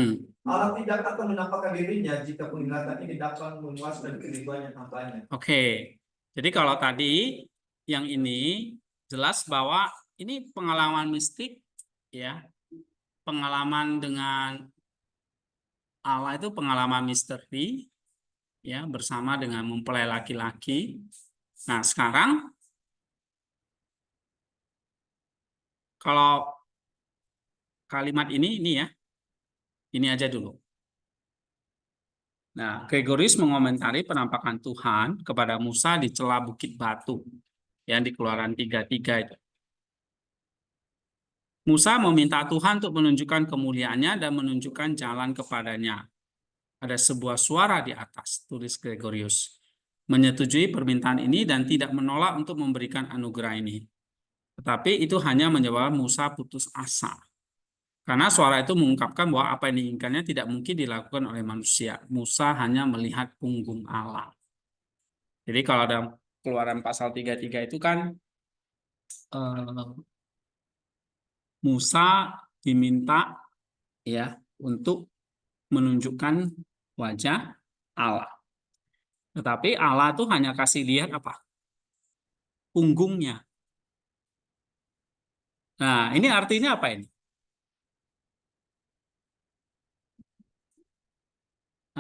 Allah tidak akan menampakkan dirinya jika penglihatan ini dapat memuaskan kerinduannya hambanya. Oke. Jadi kalau tadi yang ini jelas bahwa ini pengalaman mistik, ya, pengalaman dengan Allah itu pengalaman misteri, ya, bersama dengan mempelai laki-laki. Nah, sekarang kalau kalimat ini ya, ini aja dulu. Nah, Gregorius mengomentari penampakan Tuhan kepada Musa di celah Bukit Batu, yang di Keluaran 3:3 itu. Musa meminta Tuhan untuk menunjukkan kemuliaannya dan menunjukkan jalan kepadanya. Ada sebuah suara di atas, tulis Gregorius, menyetujui permintaan ini dan tidak menolak untuk memberikan anugerah ini. Tetapi itu hanya menyebabkan Musa putus asa. Karena suara itu mengungkapkan bahwa apa yang diinginkannya tidak mungkin dilakukan oleh manusia. Musa hanya melihat punggung Allah. Jadi kalau ada Keluaran pasal 3:3 itu kan Musa diminta, ya, untuk menunjukkan wajah Allah. Tetapi Allah tuh hanya kasih lihat apa? Punggungnya. Nah, ini artinya apa ini?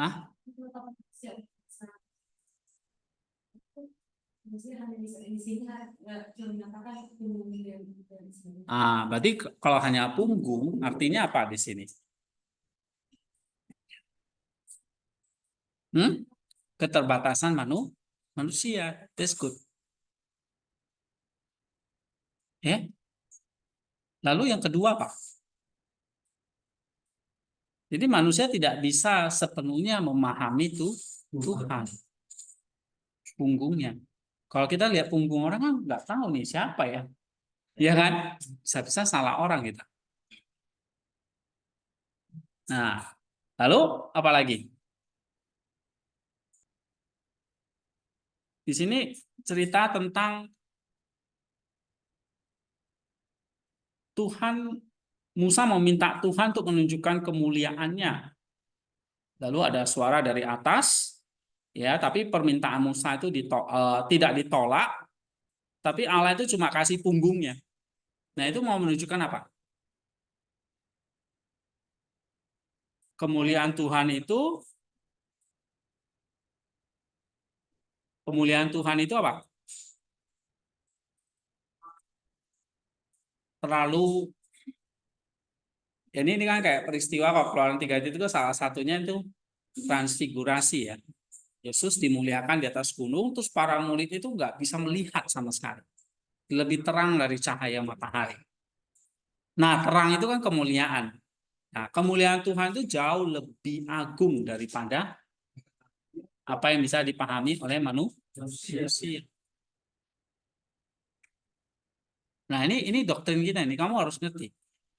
Hah? Berarti kalau hanya punggung, artinya apa di sini? Keterbatasan manusia. That's good. Ya. Lalu yang kedua apa? Jadi manusia tidak bisa sepenuhnya memahami Tuhan. Punggungnya. Kalau kita lihat punggung orang kan nggak tahu nih siapa ya. Ya kan? Bisa-bisa salah orang kita. Nah, lalu apa lagi? Di sini cerita tentang Tuhan, Musa meminta Tuhan untuk menunjukkan kemuliaannya. Lalu ada suara dari atas, ya, tapi permintaan Musa itu tidak ditolak, tapi Allah itu cuma kasih punggungnya. Nah, itu mau menunjukkan apa? Kemuliaan Tuhan itu apa? Terlalu, ya ini kan kayak peristiwa kok Keluaran 3 itu salah satunya itu transfigurasi, ya. Yesus dimuliakan di atas gunung, terus para murid itu nggak bisa melihat sama sekali. Lebih terang dari cahaya matahari. Nah, terang itu kan kemuliaan. Nah, kemuliaan Tuhan itu jauh lebih agung daripada apa yang bisa dipahami oleh manusia. Nah, ini doktrin kita ini, kamu harus ngerti,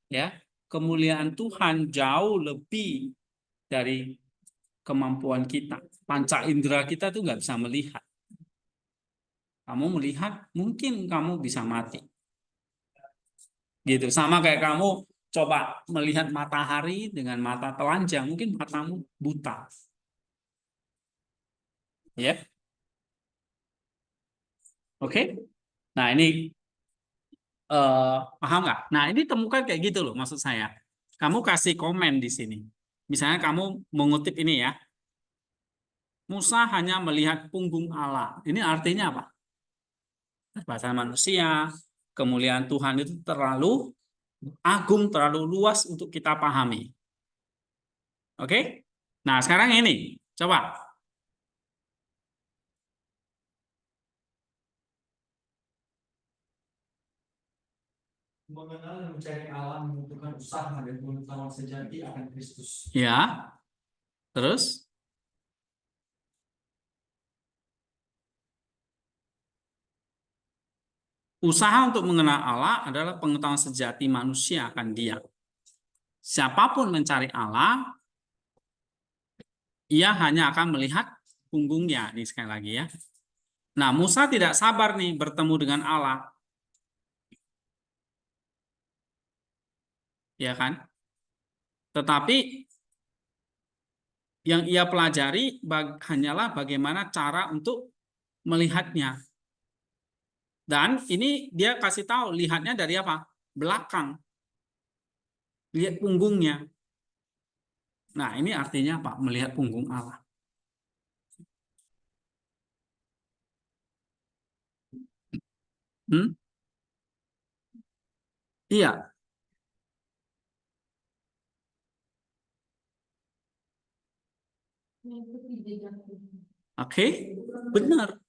ya. Kemuliaan Tuhan jauh lebih dari kemampuan kita. Panca indera kita tuh nggak bisa melihat. Kamu melihat, mungkin kamu bisa mati. Gitu. Sama kayak kamu coba melihat matahari dengan mata telanjang, mungkin matamu buta. Ya. Oke. Nah, ini paham nggak? Nah, ini temukan kayak gitu loh maksud saya. Kamu kasih komen di sini. Misalnya kamu mengutip ini ya. Musa hanya melihat punggung Allah. Ini artinya apa? Bahasa manusia, kemuliaan Tuhan itu terlalu agung, terlalu luas untuk kita pahami. Oke? Nah, sekarang ini. Coba. Mengenal dan mencari Allah membutuhkan usaha dan pengetahuan sejati akan Kristus. Ya, terus usaha untuk mengenal Allah adalah pengetahuan sejati manusia akan Dia. Siapapun mencari Allah, ia hanya akan melihat punggungnya. Ini sekali lagi ya. Nah, Musa tidak sabar nih bertemu dengan Allah. Ya kan? Tetapi yang ia pelajari hanyalah bagaimana cara untuk melihatnya. Dan ini dia kasih tahu lihatnya dari apa? Belakang. Lihat punggungnya. Nah, ini artinya apa? Melihat punggung Allah. Hmm? Iya. Oke, benar.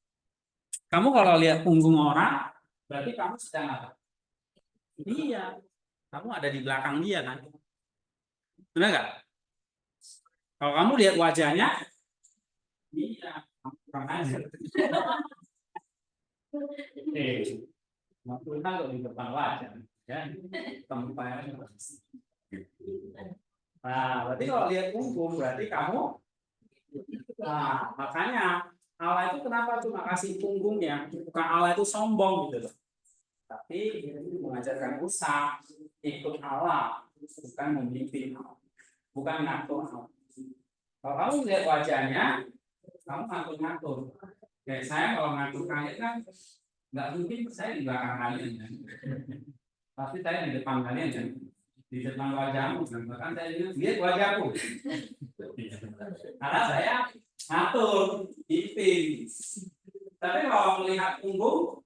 Kamu kalau lihat punggung orang, berarti kamu sedang apa? Iya. Kamu ada di belakang dia kan? Benar nggak? Kalau kamu lihat wajahnya, iya. Kamu kurang ajar. Maksudnya kalau di depan wajah, ya, tempatnya. Nah, berarti kalau lihat punggung, berarti kamu, nah, makanya Allah itu kenapa cuma kasih punggungnya? Bukan Allah itu sombong gitu loh. Tapi mengajarkan usaha ikut Allah, bukan memimpin, bukan ngatur. Kalau kamu lihat wajahnya, kamu ngatur-ngatur. Kayak saya kalau ngatur kalian kan nggak mungkin saya di belakang kalian kan. Pasti saya di depan kalian kan. Di depan wajahmu kan. Bahkan saya lihat wajahku. Karena saya ngatur, pimpin. Tapi kalau melihat punggung,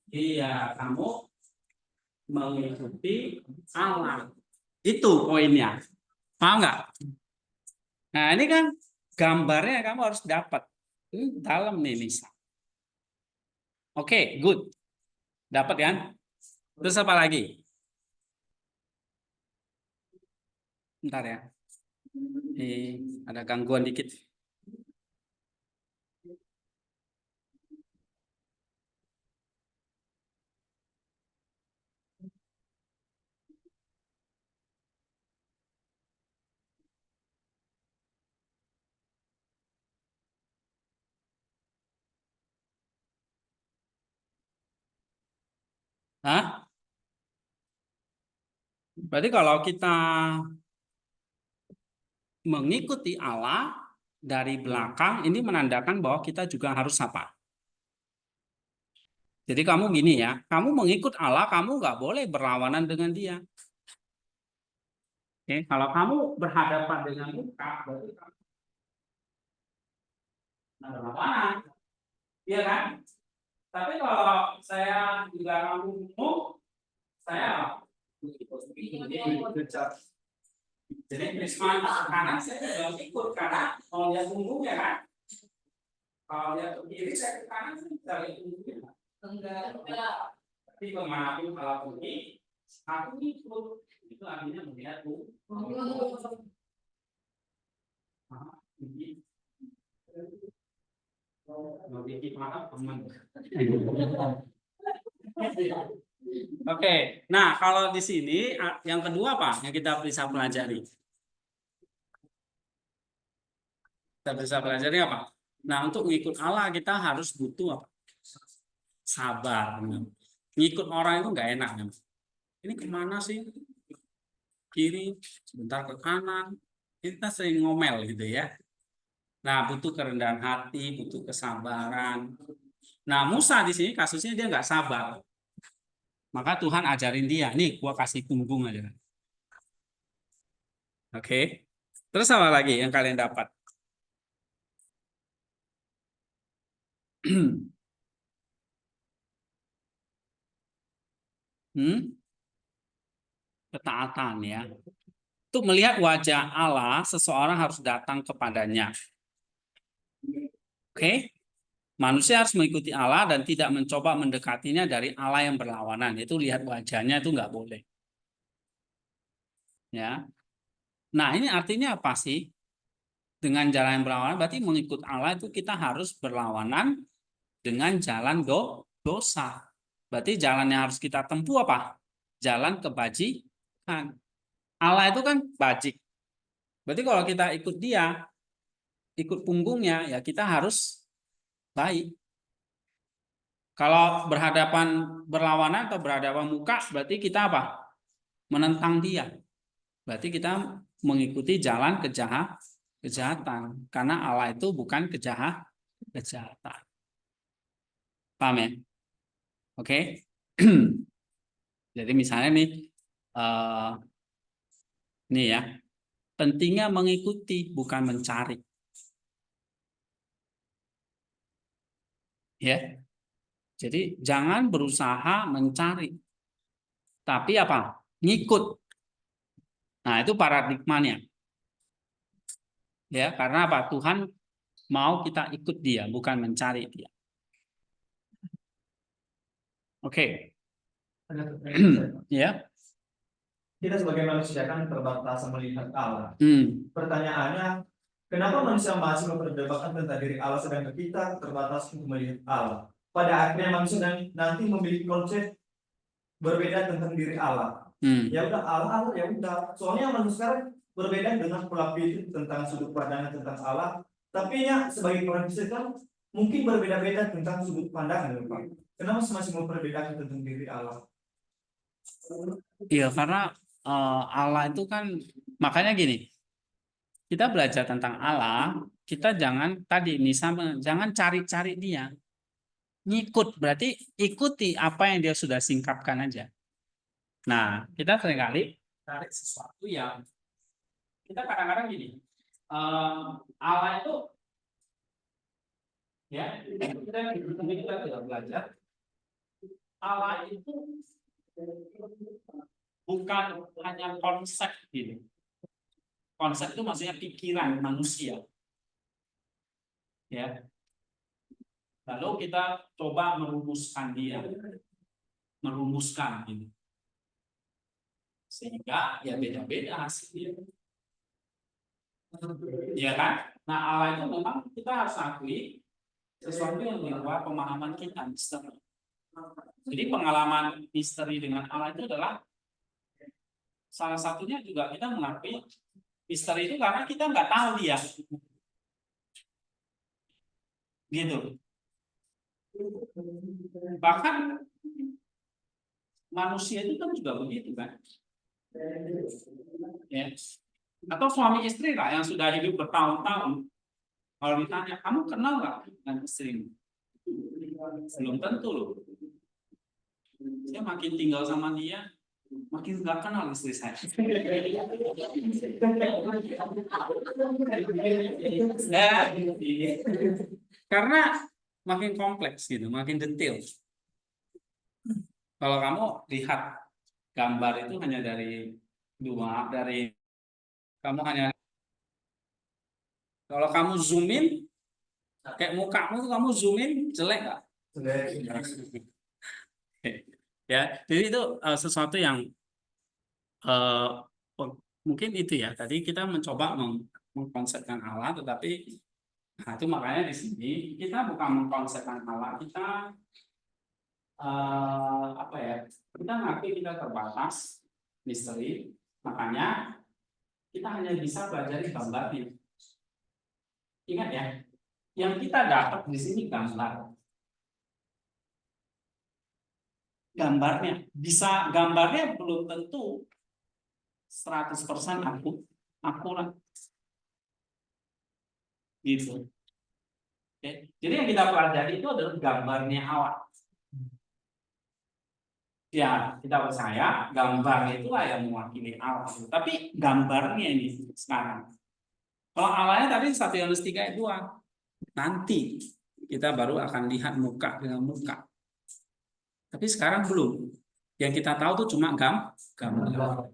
iya kamu mengikuti Allah. Itu poinnya. Paham nggak? Nah ini kan gambarnya kamu harus dapat. Ini dalam nih Lisa. Oke, good. Dapat kan? Terus apa lagi? Bentar ya. Ada gangguan dikit. Hah? Berarti kalau kita mengikuti Allah dari belakang, ini menandakan bahwa kita juga harus apa? Jadi kamu gini ya, kamu mengikut Allah, kamu nggak boleh berlawanan dengan dia. Oke, kalau kamu berhadapan dengan muka, berarti kamu berlawanan, iya kan? Tapi kalau saya di belakang umum, saya jadi Prisma kanan saya juga ikut karena mau lihat punggungnya kan. Kalau lihat ke kiri saya ke kanan saya bisa lihat punggungnya. Enggak. Tapi kemanapun kalau pergi, aku ikut. Itu artinya melihat punggung. Oke, nah kalau di sini yang kedua apa yang kita bisa pelajari? Kita bisa pelajari apa? Nah untuk mengikut Allah kita harus butuh apa? Sabar. Ngikut orang itu nggak enak. Ini kemana sih? Kiri, sebentar ke kanan. Kita sering ngomel gitu ya. Nah butuh kerendahan hati, butuh kesabaran. Nah Musa di sini kasusnya dia nggak sabar. Maka Tuhan ajarin dia, nih gua kasih punggung aja. Oke. Terus apa lagi yang kalian dapat? Ketaatan ya. Untuk melihat wajah Allah, seseorang harus datang kepadanya. Oke? Manusia harus mengikuti Allah dan tidak mencoba mendekatinya dari Allah yang berlawanan. Itu lihat wajahnya itu nggak boleh. Ya. Nah, ini artinya apa sih? Dengan jalan yang berlawanan berarti mengikut Allah itu kita harus berlawanan dengan jalan dosa. Berarti jalan yang harus kita tempuh apa? Jalan kebajikan. Allah itu kan bajik. Berarti kalau kita ikut dia, ikut punggungnya, ya kita harus baik. Kalau berlawanan atau berhadapan muka, berarti kita apa? Menentang dia. Berarti kita mengikuti jalan kejahatan. Karena Allah itu bukan kejahatan. Paham ya? Oke. Jadi misalnya nih ya, pentingnya mengikuti bukan mencari. Ya. Jadi jangan berusaha mencari. Tapi apa? Ngikut. Nah, itu paradigmanya. Ya, karena apa? Tuhan mau kita ikut dia, bukan mencari dia. Oke. Ya. Kita sebagai manusia kan terbatas melihat Allah. Hmm. Pertanyaannya, kenapa manusia masih memperdebatkan tentang diri Allah sedangkan kita terbatas untuk melihat Allah? Pada akhirnya manusia nanti memiliki konsep berbeda tentang diri Allah. Ya udah Allah ya udah. Soalnya manusia sekarang berbeda dengan pola pikir tentang sudut pandangan tentang Allah. Tapi ya sebagai orang Kristen mungkin berbeda-beda tentang sudut pandangan, Pak. Kenapa masih memperbedakan tentang diri Allah? Iya, karena Allah itu kan, makanya gini, kita belajar tentang Allah, kita jangan tadi misalnya jangan cari-cari dia, ngikut, berarti ikuti apa yang dia sudah singkapkan aja. Nah, kita seringkali cari sesuatu yang kita kadang-kadang gini, Allah itu ya kita tidak belajar Allah itu bukan hanya konsep gitu. Konsep itu maksudnya pikiran manusia. Ya. Lalu kita coba merumuskan dia. Merumuskan gitu. Sehingga ya beda-beda hasilnya. Ya kan? Nah, Allah itu memang kita harus akui sesuatu yang di luar pemahaman kita, misteri. Jadi pengalaman misteri dengan Allah itu adalah salah satunya juga kita mengakui misteri itu karena kita nggak tahu dia, gitu. Bahkan manusia itu kan juga begitu kan, ya. Atau suami istri lah yang sudah hidup bertahun-tahun, kalau ditanya kamu kenal nggak dengan istrimu, belum tentu loh. Saya makin tinggal sama dia, makin nggak kenal istri saya. Karena makin kompleks gitu, makin detail. Kalau kamu lihat gambar itu hanya dari kamu hanya kalau kamu zoom in kayak mukamu tuh kamu zoom in jelek nggak? Ya, jadi itu sesuatu yang mungkin itu ya. Tadi kita mencoba mengkonsepkan Allah, tetapi nah itu makanya di sini kita bukan mengkonsepkan Allah, kita apa ya? Kita ngakui kita terbatas misteri, makanya kita hanya bisa belajar gambarnya. Ingat ya, yang kita dapat di sini gambar. Gambarnya belum tentu 100% akurat. Gitu. Oke. Jadi yang kita pelajari itu adalah gambarnya Allah. Ya, kita percaya gambar itulah yang mewakili Allah. Tapi gambarnya ini sekarang. Kalau Allahnya tadi 1 Yohanes 3 ayat 2. Nanti kita baru akan lihat muka dengan muka. Tapi sekarang belum. Yang kita tahu tuh cuma gambar.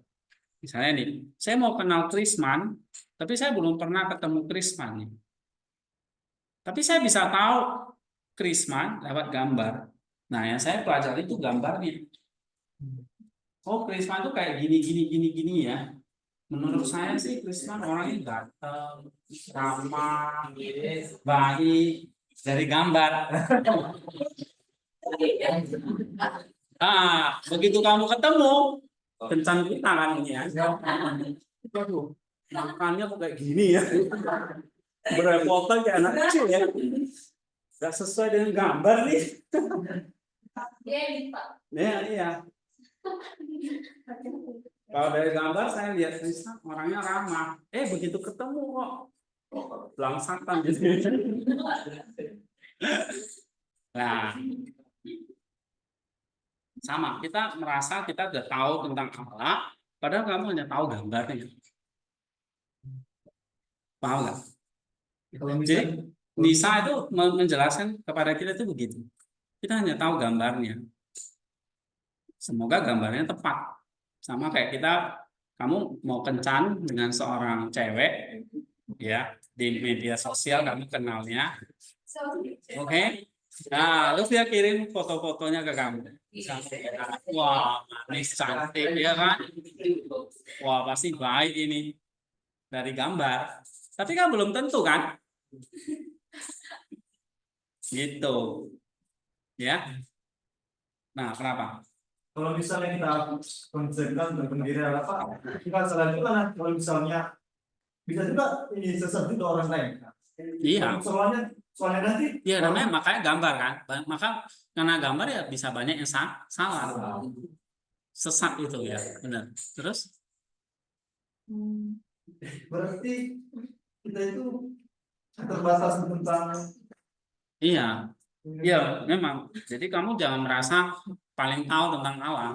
Misalnya nih, saya mau kenal Krisman, tapi saya belum pernah ketemu Krisman nih. Tapi saya bisa tahu Krisma lewat gambar. Nah, yang saya pelajari itu gambarnya. Oh, Krisma itu kayak gini ya. Menurut saya sih Krisma orangnya ganteng, ramah, baik dari gambar. Begitu kamu ketemu, kencan kita kan ini ya. Waduh, makannya kok kayak gini ya. Berepotan kayak anak kecil ya. Gak sesuai dengan gambar nih. Ya, iya. Kalau dari gambar saya lihat Krisna orangnya ramah. Begitu ketemu kok langsatan gitu. Nah, sama kita merasa kita udah tahu tentang Allah, padahal kamu hanya tahu gambarnya. Paham nggak? Kalau Jadi misalnya Nisa itu menjelaskan kepada kita itu begitu. Kita hanya tahu gambarnya. Semoga gambarnya tepat. Sama kayak kamu mau kencan dengan seorang cewek, ya di media sosial kamu kenalnya, oke? Nah, terus dia kirim foto-fotonya ke kamu. Wah, manis cantik ya kan? Wah, pasti baik ini dari gambar. Tapi kan belum tentu kan? Gitu. Ya. Nah, kenapa? kalau misalnya kita konsepkan tentang diri apa, kita selanjutnya kalau misalnya bisa juga ini sesat juga orang lain. Iya. Soalnya nanti Iya, namanya makanya gambar kan. Maka karena gambar ya bisa banyak yang salah. Sesat itu ya, benar. Terus? berarti kita itu terbatas tentang Iya. Iya, memang. Jadi kamu jangan merasa paling tahu tentang alam.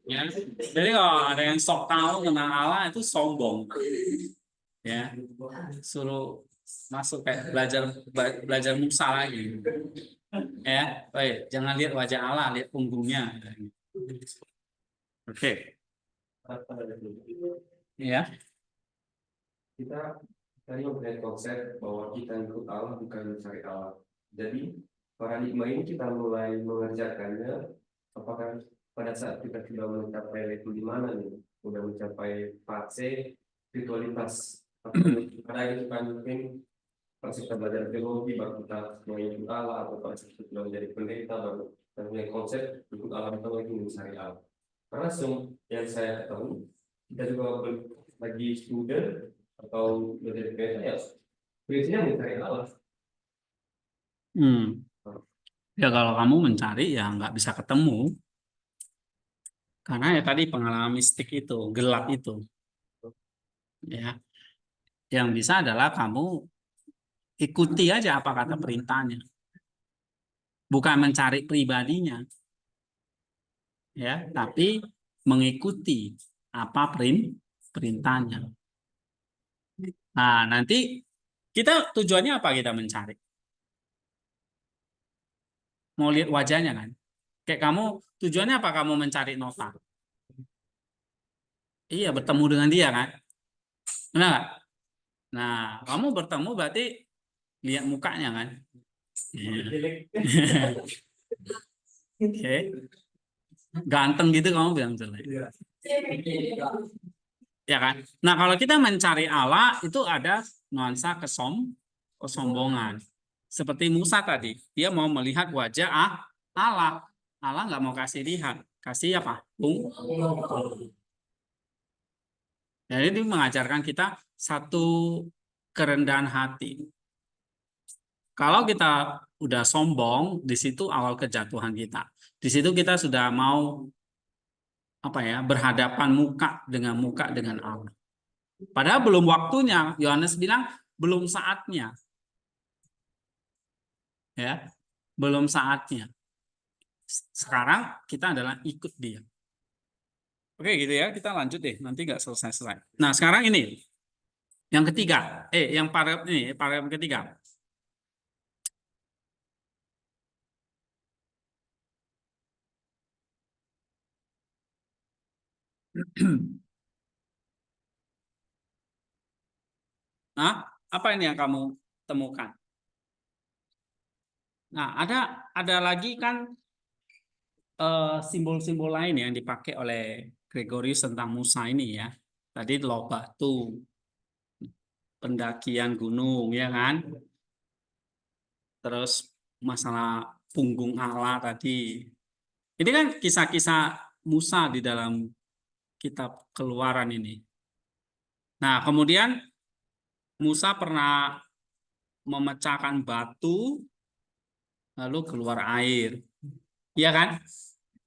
Ya. Jadi kalau ada yang sok tahu tentang Allah itu sombong. Ya. Suruh masuk kayak belajar Musa lagi. Ya. Baik, jangan lihat wajah Allah, lihat punggungnya. Oke. Ya. Kita tadi mempunyai konsep bahwa kita ikut Allah bukan mencari Allah. Jadi paradigma ini kita mulai mengerjakannya apakah pada saat kita sudah mencapai level di mana nih, sudah mencapai fase spiritualitas atau pada itu kan mungkin pas kita belajar teologi baru kita mengikut Allah, atau pas kita sudah menjadi pendeta baru kita punya konsep ikut Allah atau lagi mencari Allah. Karena yang saya ketahui kita juga lagi student atau menjadi pendeta ya prinsipnya mencari Allah. Ya kalau kamu mencari ya nggak bisa ketemu. Karena ya tadi pengalaman mistik itu, gelap itu. Ya. Yang bisa adalah kamu ikuti aja apa kata perintahnya. Bukan mencari pribadinya. Ya, tapi mengikuti apa perintahnya. Nah, nanti kita tujuannya apa kita mencari? Mau lihat wajahnya kan? Kayak kamu tujuannya apa kamu mencari nota? Iya, bertemu dengan dia kan? Benar nggak? Nah, kamu bertemu berarti lihat mukanya kan? Oke. Ganteng gitu kamu bilang jelek. Ya kan? Nah, kalau kita mencari Allah itu ada nuansa kesombongan. Seperti Musa tadi, dia mau melihat wajah Allah. Allah nggak mau kasih lihat, kasih apa? Jadi dia mengajarkan kita satu kerendahan hati. Kalau kita udah sombong, di situ awal kejatuhan kita. Di situ kita sudah mau berhadapan muka dengan Allah. Padahal belum waktunya. Yohanes bilang belum saatnya. Ya, belum saatnya. Sekarang kita adalah ikut dia. Oke gitu ya, kita lanjut deh. Nanti nggak selesai-selesai. Nah sekarang ini yang ketiga, yang paragraf ketiga. Nah, apa ini yang kamu temukan. Nah, ada lagi kan simbol-simbol lain yang dipakai oleh Gregorius tentang Musa ini ya. Tadi loh batu, pendakian gunung ya kan. Terus masalah punggung Allah tadi. Ini kan kisah-kisah Musa di dalam kitab Keluaran ini. Nah, kemudian Musa pernah memecahkan batu lalu keluar air. Iya kan?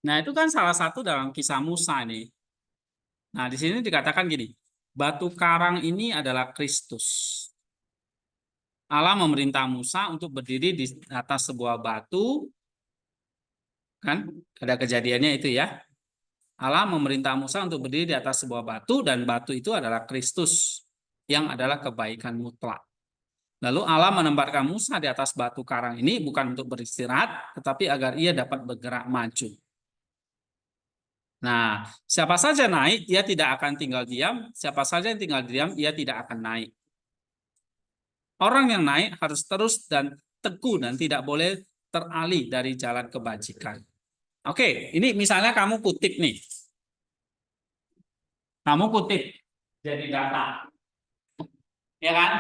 Nah, itu kan salah satu dalam kisah Musa nih. Nah, di sini dikatakan gini, batu karang ini adalah Kristus. Allah memerintah Musa untuk berdiri di atas sebuah batu, kan? Ada kejadiannya itu ya. Allah memerintah Musa untuk berdiri di atas sebuah batu dan batu itu adalah Kristus yang adalah kebaikan mutlak. Lalu Allah menempatkan Musa di atas batu karang ini bukan untuk beristirahat, tetapi agar ia dapat bergerak maju. Nah, siapa saja naik, ia tidak akan tinggal diam. Siapa saja yang tinggal diam, ia tidak akan naik. Orang yang naik harus terus dan teguh dan tidak boleh teralih dari jalan kebajikan. Oke, ini misalnya kamu kutip nih. Kamu kutip jadi data. Ya kan?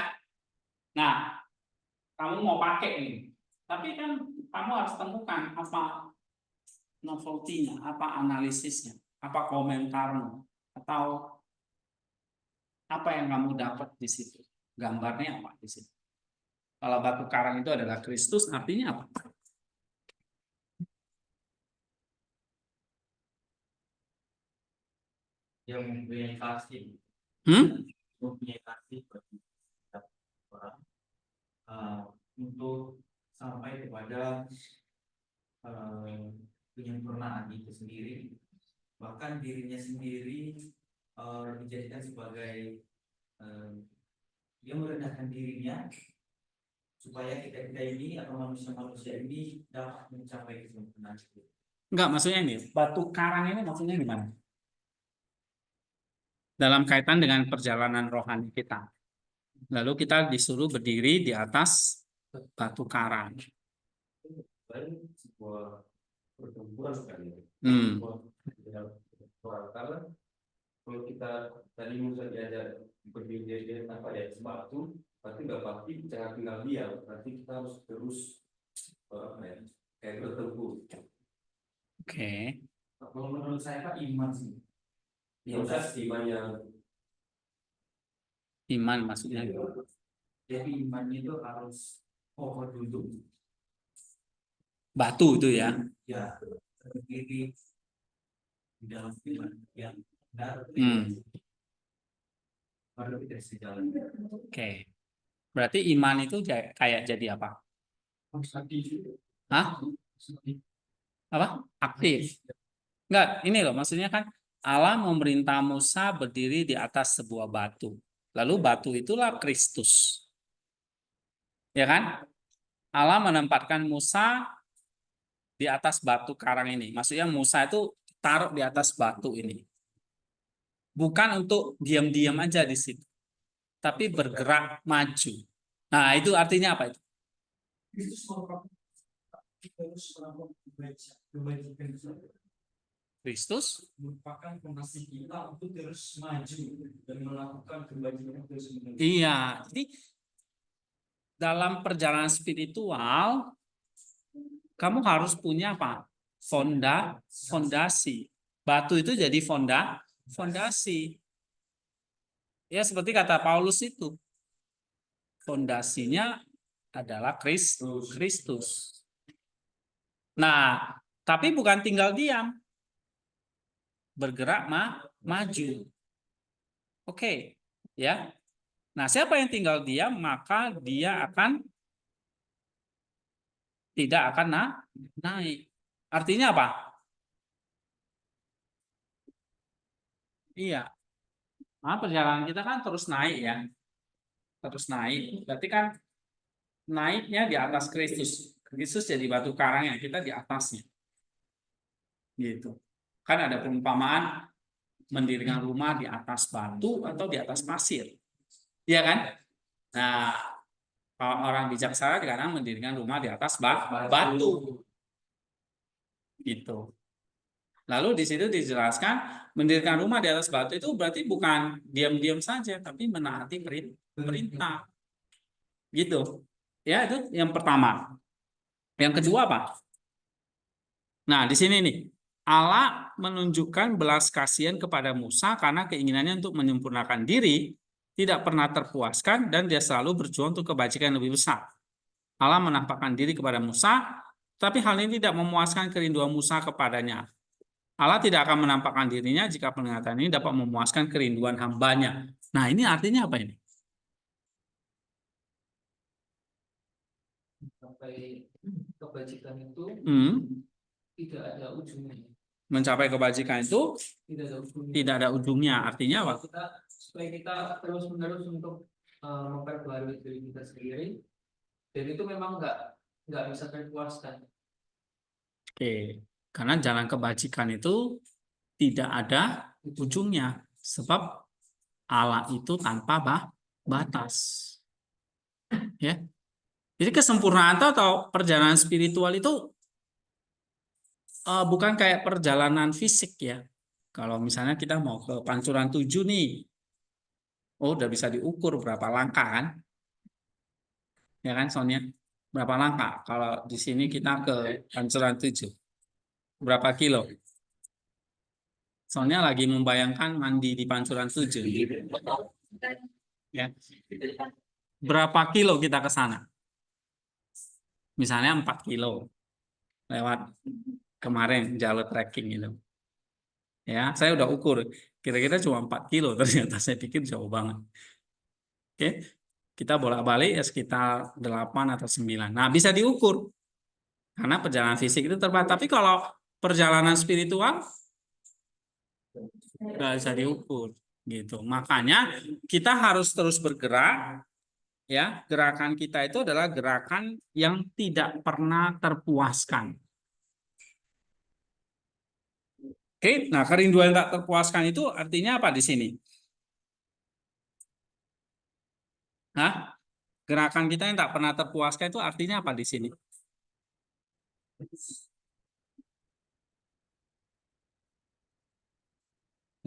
Nah, kamu mau pakai nih. Tapi kan kamu harus temukan apa novelty-nya, apa analisisnya, apa komentarmu, atau apa yang kamu dapat di situ. Gambarnya apa di situ. Kalau batu karang itu adalah Kristus, artinya apa? Yang mempunyai kasih, mempunyai kasih bagi setiap orang, untuk sampai kepada penyempurnaan itu sendiri, bahkan dirinya sendiri dijadikan sebagai dia merendahkan dirinya supaya kita ini atau manusia ini dapat mencapai kesempurnaan itu. Enggak, maksudnya ini batu karang ini maksudnya gimana? Dalam kaitan dengan perjalanan rohani kita. Lalu kita disuruh berdiri di atas batu karang. Lain sebuah pertempuran sekali. Karena kalau kita tadi Musa diajar berdiri di tanpa ada batu, berarti nggak pasti jangan tinggal diam. Berarti kita harus terus kayak bertempur. Oke. Kalau menurut saya Pak iman sih. Proses iman yang Iman maksudnya. Jadi iman itu harus kokoh dulu. Batu itu ya. Ya, berdiri di dalam iman yang benar. Baru kita bisa jalan. Oke. Berarti iman itu kayak jadi apa? Hah? Apa? Aktif. Enggak, ini loh maksudnya kan Allah memerintah Musa berdiri di atas sebuah batu. Lalu batu itulah Kristus. Ya kan? Allah menempatkan Musa di atas batu karang ini. Maksudnya Musa itu taruh di atas batu ini. Bukan untuk diam-diam aja di situ. Tapi bergerak maju. Nah, itu artinya apa itu? Kristus merupakan fondasi kita untuk terus maju dan melakukan kebaikan terus menerus. Iya, jadi dalam perjalanan spiritual kamu harus punya apa? Fondasi. Batu itu jadi fondasi. Ya seperti kata Paulus itu. Fondasinya adalah Kristus. Nah, tapi bukan tinggal diam. Bergerak maju. Oke, ya. Nah, siapa yang tinggal diam maka dia tidak akan naik. Artinya apa? Iya. Nah, perjalanan kita kan terus naik ya. Terus naik. Berarti kan naiknya di atas Kristus. Kristus jadi batu karangnya, kita di atasnya. Gitu. Kan ada perumpamaan mendirikan rumah di atas batu atau di atas pasir. Iya kan? Nah, Kalau orang bijaksana kadang mendirikan rumah di atas batu, gitu. Lalu di situ dijelaskan mendirikan rumah di atas batu itu berarti bukan diam-diam saja, tapi menaati perintah, gitu. Ya itu yang pertama. Yang kedua apa? Nah di sini nih Allah menunjukkan belas kasihan kepada Musa karena keinginannya untuk menyempurnakan diri tidak pernah terpuaskan dan dia selalu berjuang untuk kebajikan yang lebih besar. Allah menampakkan diri kepada Musa, tapi hal ini tidak memuaskan kerinduan Musa kepadanya. Allah tidak akan menampakkan dirinya jika penglihatan ini dapat memuaskan kerinduan hambanya. Nah, ini artinya apa ini? Sampai kebajikan itu tidak ada ujungnya. Mencapai kebajikan itu Tidak ada ujungnya. tidak ada ujungnya. Artinya apa? Supaya kita terus menerus untuk memperbarui diri kita sendiri, dan itu memang nggak bisa terpuaskan. Oke, karena jalan kebajikan itu tidak ada ujungnya, sebab Allah itu tanpa batas. Ya. Jadi kesempurnaan atau perjalanan spiritual itu bukan kayak perjalanan fisik ya. Kalau misalnya kita mau ke Pancuran 7 nih, udah bisa diukur berapa langkah kan? Ya kan Sonia? Berapa langkah? Kalau di sini kita ke Pancuran 7, berapa kilo? Soalnya lagi membayangkan mandi di Pancuran 7. Ya. Berapa kilo kita ke sana? Misalnya 4 kilo lewat kemarin jalur trekking itu. Ya, saya udah ukur. Kira-kira cuma 4 kilo ternyata saya pikir jauh banget. Oke. Kita bolak-balik ya sekitar 8 atau 9. Nah, bisa diukur. Karena perjalanan fisik itu terbatas. Tapi kalau perjalanan spiritual nggak bisa diukur gitu. Makanya kita harus terus bergerak ya. Gerakan kita itu adalah gerakan yang tidak pernah terpuaskan. Oke, nah kerinduan yang tak terpuaskan itu artinya apa di sini? Hah? Gerakan kita yang tak pernah terpuaskan itu artinya apa di sini?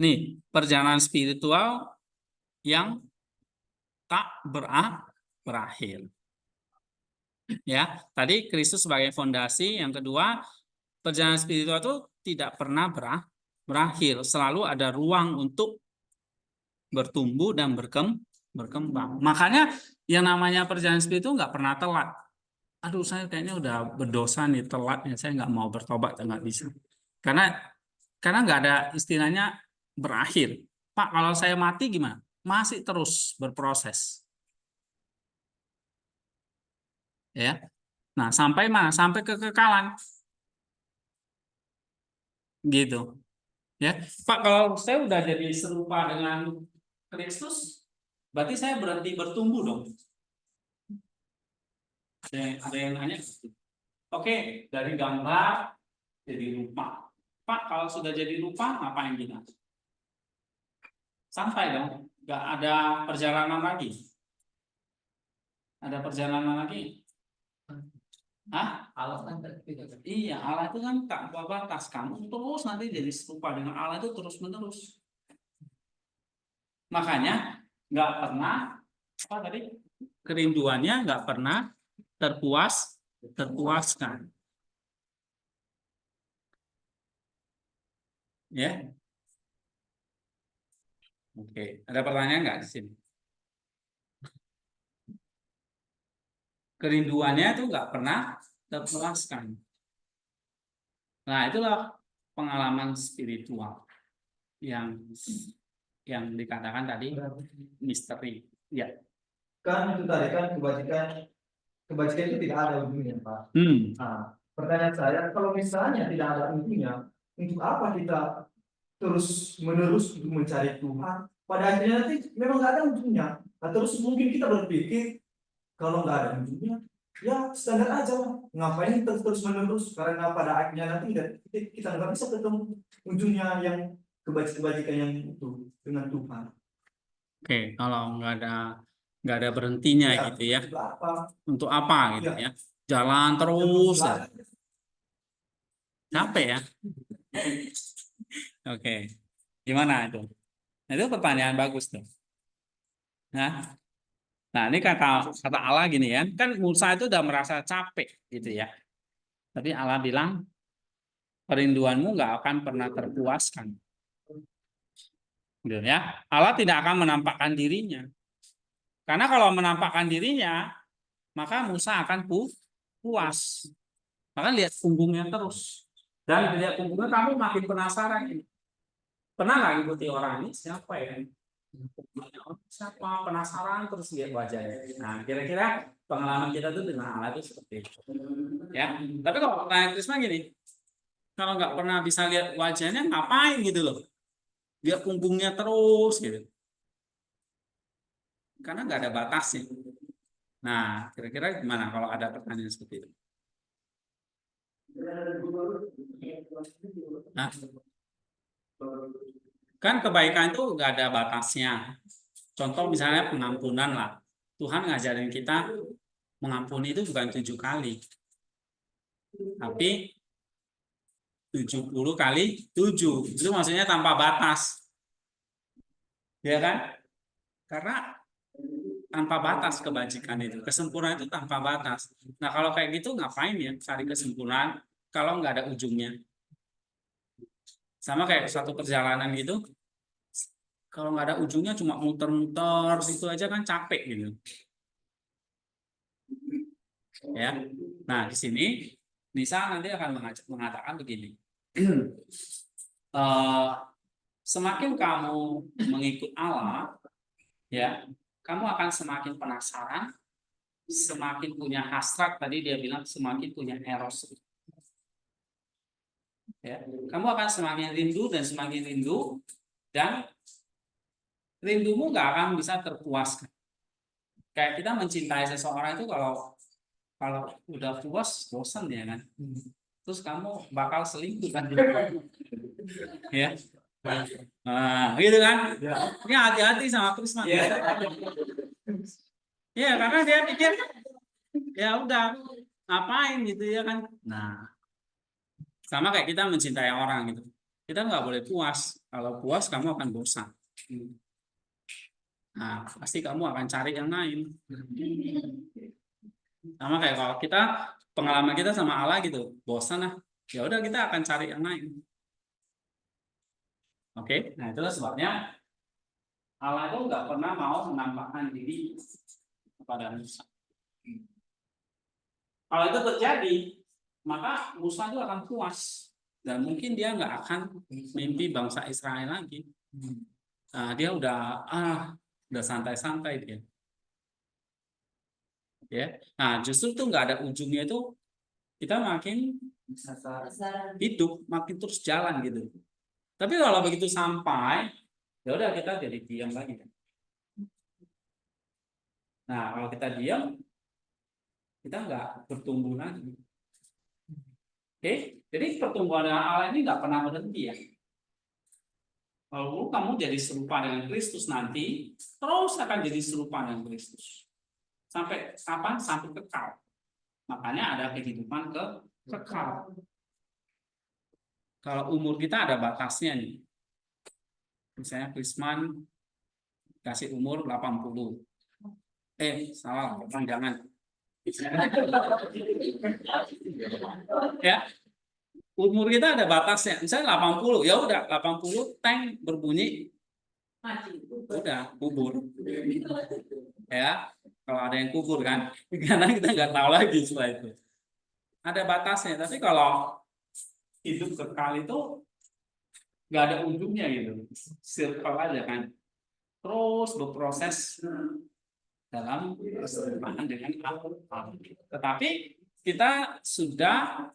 Nih, perjalanan spiritual yang tak berakhir. Ya, tadi Kristus sebagai fondasi, yang kedua, perjalanan spiritual itu tidak pernah berakhir, selalu ada ruang untuk bertumbuh dan berkembang. Makanya yang namanya perjalanan spiritual nggak pernah telat. Aduh, saya kayaknya udah berdosa nih, telatnya saya nggak mau bertobat, nggak bisa. Karena nggak ada istilahnya berakhir. Pak, kalau saya mati gimana? Masih terus berproses. Ya. Nah, sampai mana? Sampai kekekalan. Gitu. Ya. Pak, kalau saya udah jadi serupa dengan Kristus, berarti saya berhenti bertumbuh dong. Ada yang nanya. Oke, dari gambar jadi rupa. Pak, kalau sudah jadi rupa, ngapain kita? Santai dong, nggak ada perjalanan lagi. Ada perjalanan lagi? Hah? Allah kan tidak. Iya, Allah itu kan tak batas. Kamu terus nanti jadi serupa dengan Allah itu terus menerus. Makanya nggak pernah apa tadi kerinduannya nggak pernah terpuaskan. Ya. Oke, ada pertanyaan nggak di sini? Kerinduannya itu nggak pernah terpuaskan. Nah, itulah pengalaman spiritual yang dikatakan tadi misteri. Ya. Kan itu tadi kan kebajikan itu tidak ada ujungnya, Pak. Nah, pertanyaan saya, kalau misalnya tidak ada ujungnya, untuk apa kita terus menerus untuk mencari Tuhan? Pada akhirnya nanti memang nggak ada ujungnya. Nah, terus mungkin kita berpikir kalau nggak ada ujungnya, ya standar aja lah. Ngapain kita terus menerus? Karena pada akhirnya nanti kita nggak bisa ketemu ujungnya yang kebajikan yang itu dengan Tuhan. Oke, kalau nggak ada nggak ada berhentinya Ya, gitu ya. untuk apa? Untuk apa gitu Ya. ya? Jalan terus ya. Belajar. Capek ya. Oke, gimana itu? Nah, itu pertanyaan bagus tuh. Nah, ini kata Allah gini kan Musa itu udah merasa capek gitu ya. Tapi Allah bilang kerinduanmu nggak akan pernah terpuaskan. Gitu ya. Allah tidak akan menampakkan dirinya. Karena kalau menampakkan dirinya, maka Musa akan puas. Maka lihat punggungnya terus. Dan lihat punggungnya kamu makin penasaran ini. Pernah nggak ikuti orang ini? Siapa ya? Siapa? Penasaran terus lihat wajahnya. Nah, kira-kira pengalaman kita tuh dengan Allah itu seperti itu. Ya. Tapi kalau pertanyaan Krisma gini, kalau nggak pernah bisa lihat wajahnya, ngapain gitu loh? Lihat punggungnya terus gitu. Karena nggak ada batasnya. Nah, kira-kira gimana kalau ada pertanyaan seperti itu? Nah, kan kebaikan itu nggak ada batasnya. Contoh misalnya pengampunan lah. Tuhan ngajarin kita mengampuni itu bukan 7 kali. Tapi 70 kali 7. Itu maksudnya tanpa batas. Ya kan? Karena tanpa batas kebajikan itu. Kesempurnaan itu tanpa batas. Nah, kalau kayak gitu ngapain ya cari kesempurnaan kalau nggak ada ujungnya? Sama kayak satu perjalanan gitu. Kalau nggak ada ujungnya cuma muter-muter itu aja kan capek gitu. Ya. Nah, di sini Nisa nanti akan mengatakan begini. Semakin kamu mengikut Allah, ya, kamu akan semakin penasaran, semakin punya hasrat. Tadi dia bilang semakin punya eros. Ya, kamu akan semakin rindu dan semakin rindu, dan rindumu nggak akan bisa terpuaskan. Kayak kita mencintai seseorang itu kalau udah puas bosan ya kan. Terus kamu bakal selingkuh kan? Ya. Nah, gitu kan? Ini hati-hati sama Krisma. Ya, karena dia pikir ya udah ngapain gitu ya kan. Nah, sama kayak kita mencintai orang gitu. Kita nggak boleh puas. Kalau puas kamu akan bosan. Nah, pasti kamu akan cari yang lain. Sama kayak kalau kita pengalaman kita sama Allah gitu, bosan lah. Ya udah kita akan cari yang lain. Oke, nah itulah sebabnya Allah itu nggak pernah mau menampakkan diri kepada Musa. Kalau itu terjadi, maka Musa itu akan puas dan mungkin dia nggak akan mimpi bangsa Israel lagi. Nah, dia udah santai-santai dia. Ya, nah justru tuh nggak ada ujungnya itu kita makin hidup, makin terus jalan gitu. Tapi kalau begitu sampai, ya udah kita jadi diam lagi. Nah, kalau kita diam, kita nggak bertumbuh lagi. Oke, jadi pertumbuhan dengan Allah ini nggak pernah berhenti ya. Kalau kamu jadi serupa dengan Kristus nanti, terus akan jadi serupa dengan Kristus. Sampai kapan? Sampai kekal. Makanya ada kehidupan kekal. Kalau umur kita ada batasnya nih. Misalnya Krisman kasih umur 80. Salah, jangan. Ya. Umur kita ada batasnya. Misalnya 80, ya udah 80 tank berbunyi udah kubur. Ya. Kalau ada yang kubur kan, karena kita nggak tahu lagi setelah itu. Ada batasnya, tapi kalau hidup kekal itu nggak ada ujungnya gitu, circle aja kan, terus berproses dalam keserumpaan dengan Allah. Tetapi kita sudah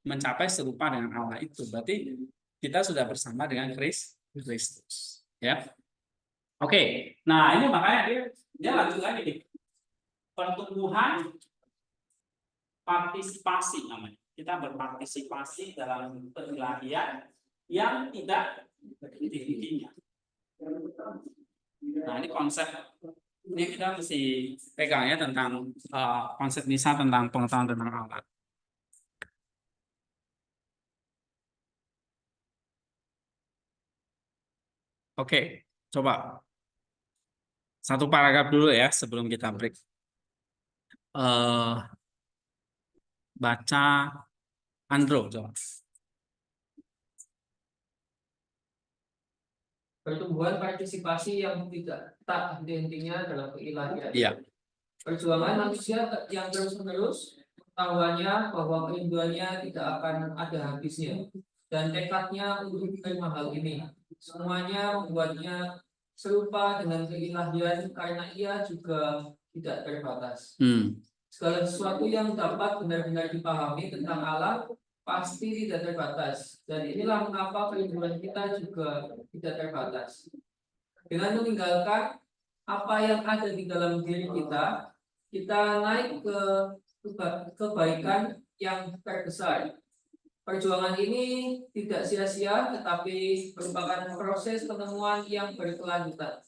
mencapai serupa dengan Allah itu, berarti kita sudah bersama dengan Kristus. Ya, oke. Nah ini makanya dia lanjut lagi nih. Pertumbuhan partisipasi namanya. Kita berpartisipasi dalam pengilahian yang tidak henti-hentinya. Nah, ini konsep Ini kita mesti pegang ya tentang konsep Nisa tentang pengetahuan tentang alat. Oke, coba satu paragraf dulu ya sebelum kita break. eh Baca Andro, coba. Pertumbuhan partisipasi yang tidak tak henti-hentinya dalam keilahian. Iya. Perjuangan manusia yang terus-menerus, pengetahuannya bahwa kerinduannya tidak akan ada habisnya, dan tekadnya untuk menerima hal ini. Semuanya membuatnya serupa dengan keilahian karena ia juga tidak terbatas. Segala sesuatu yang dapat benar-benar dipahami tentang Allah pasti tidak terbatas, dan inilah mengapa kerinduan kita juga tidak terbatas. Dengan meninggalkan apa yang ada di dalam diri kita, kita naik ke kebaikan yang terbesar. Perjuangan ini tidak sia-sia, tetapi merupakan proses penemuan yang berkelanjutan.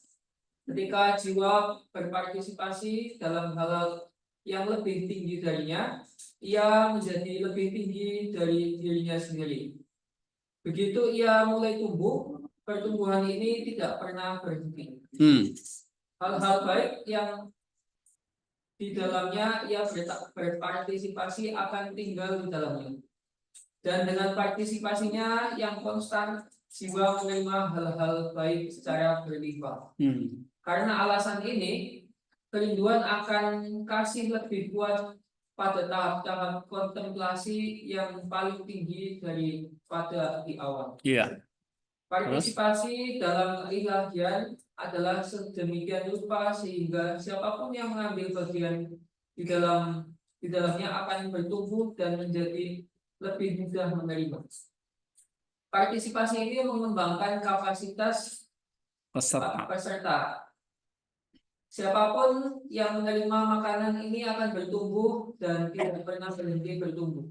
Ketika jiwa berpartisipasi dalam hal yang lebih tinggi darinya, ia menjadi lebih tinggi dari dirinya sendiri. Begitu ia mulai tumbuh, pertumbuhan ini tidak pernah berhenti. Hal-hal baik yang di dalamnya ia berpartisipasi akan tinggal di dalamnya. Dan dengan partisipasinya yang konstan, jiwa menerima hal-hal baik secara berlimpah. Karena alasan ini, kerinduan akan kasih lebih kuat pada tahap-tahap kontemplasi yang paling tinggi daripada di awal. Iya. Partisipasi dalam keilahian adalah sedemikian rupa sehingga siapapun yang mengambil bagian di dalamnya akan bertumbuh dan menjadi lebih mudah menerima. Partisipasi ini mengembangkan kapasitas peserta. Siapapun yang menerima makanan ini akan bertumbuh dan tidak pernah berhenti bertumbuh.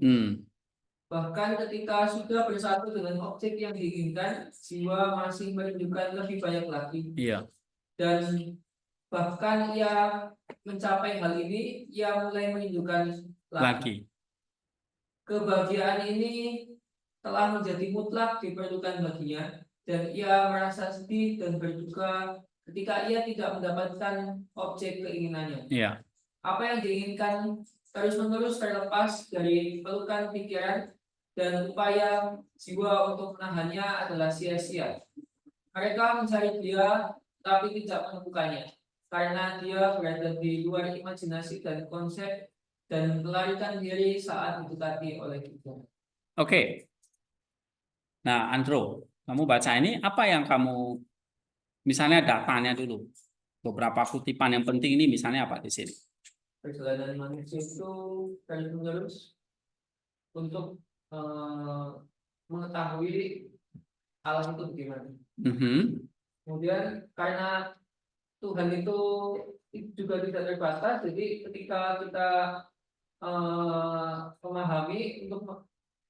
Bahkan ketika sudah bersatu dengan objek yang diinginkan, jiwa masih merindukan lebih banyak lagi. Iya. Dan bahkan ia mencapai hal ini, ia mulai merindukan lagi. Kebahagiaan ini telah menjadi mutlak diperlukan baginya, dan ia merasa sedih dan berduka ketika ia tidak mendapatkan objek keinginannya. Iya. Apa yang diinginkan terus-menerus terlepas dari pelukan pikiran, dan upaya jiwa untuk menahannya adalah sia-sia. Mereka mencari dia, tapi tidak menemukannya, karena dia berada di luar imajinasi dan konsep, dan melarikan diri saat didekati oleh kita. Oke. Nah, Andro, kamu baca ini apa yang kamu, misalnya datanya dulu, beberapa kutipan yang penting ini misalnya apa di sini? Perjalanan manusia itu terus-menerus untuk mengetahui Allah itu bagaimana. Kemudian karena Tuhan itu juga tidak terbatas, jadi ketika kita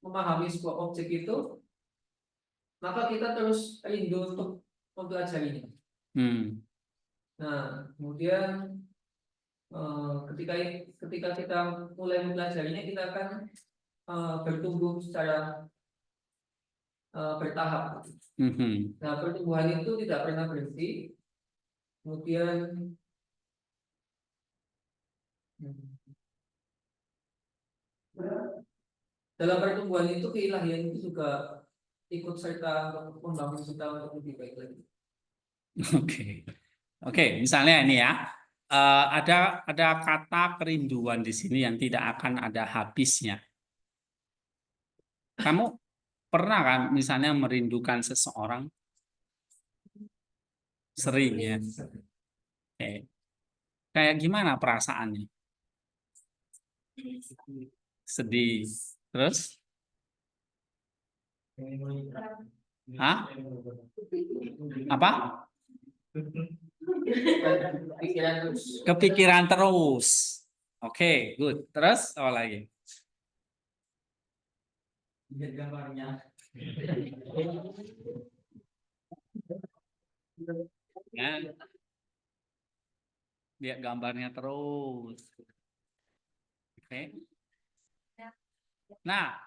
memahami sebuah objek itu, maka kita terus rindu untuk mempelajarinya. Nah, kemudian ketika kita mulai mempelajarinya, kita akan bertumbuh secara bertahap. Nah, pertumbuhan itu tidak pernah berhenti. Kemudian dalam pertumbuhan itu keilahian itu juga ikut serta untuk membangun kita untuk lebih baik lagi. Oke, misalnya ini ya, ada kata kerinduan di sini yang tidak akan ada habisnya. Kamu pernah kan misalnya merindukan seseorang? Sering ya. Oke. Kayak gimana perasaannya? Sedih. Terus? Hah? Apa? Kepikiran terus. Oke, good. Terus apa lagi? Lihat gambarnya. Ya. Lihat gambarnya terus. Oke. Nah,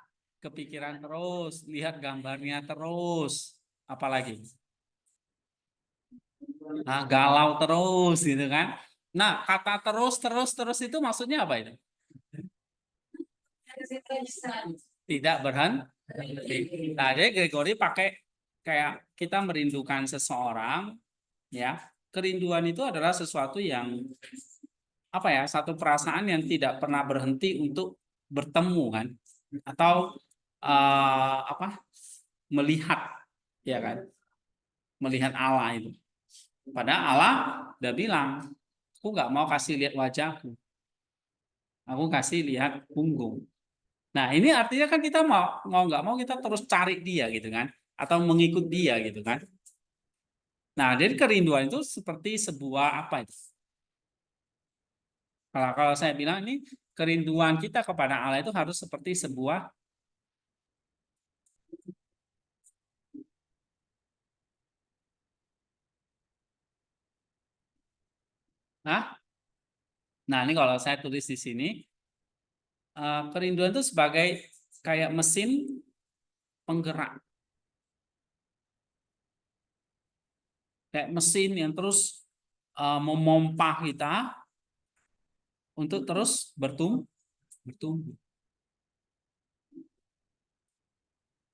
kepikiran terus, lihat gambarnya terus. Apalagi? Nah, galau terus gitu kan. Nah, kata terus itu maksudnya apa itu? Tidak berhenti. Nah, jadi Gregory pakai kayak kita merindukan seseorang, ya. Kerinduan itu adalah sesuatu yang apa ya? Satu perasaan yang tidak pernah berhenti untuk bertemu kan, atau apa? Melihat, ya kan? Melihat Allah itu. Padahal Allah udah bilang, aku nggak mau kasih lihat wajahku, aku kasih lihat punggung. Nah, ini artinya kan kita mau nggak mau kita terus cari dia gitu kan, atau mengikut dia gitu kan. Nah, jadi kerinduan itu seperti sebuah apa itu? Kalau saya bilang ini kerinduan kita kepada Allah itu harus seperti sebuah nah ini kalau saya tulis di sini kerinduan itu sebagai kayak mesin penggerak, kayak mesin yang terus memompa kita untuk terus bertumbuh.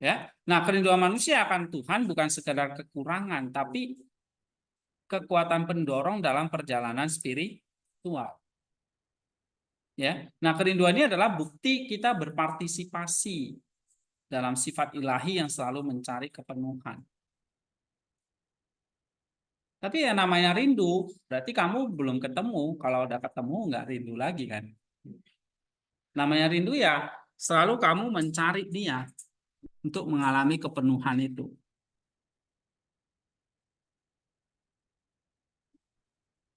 Ya, nah kerinduan manusia akan Tuhan bukan sekedar kekurangan, tapi kekuatan pendorong dalam perjalanan spiritual. Ya, nah kerinduan ini adalah bukti kita berpartisipasi dalam sifat ilahi yang selalu mencari kepenuhan. Tapi yang namanya rindu, berarti kamu belum ketemu. Kalau udah ketemu, nggak rindu lagi kan? Namanya rindu ya selalu kamu mencari dia untuk mengalami kepenuhan itu.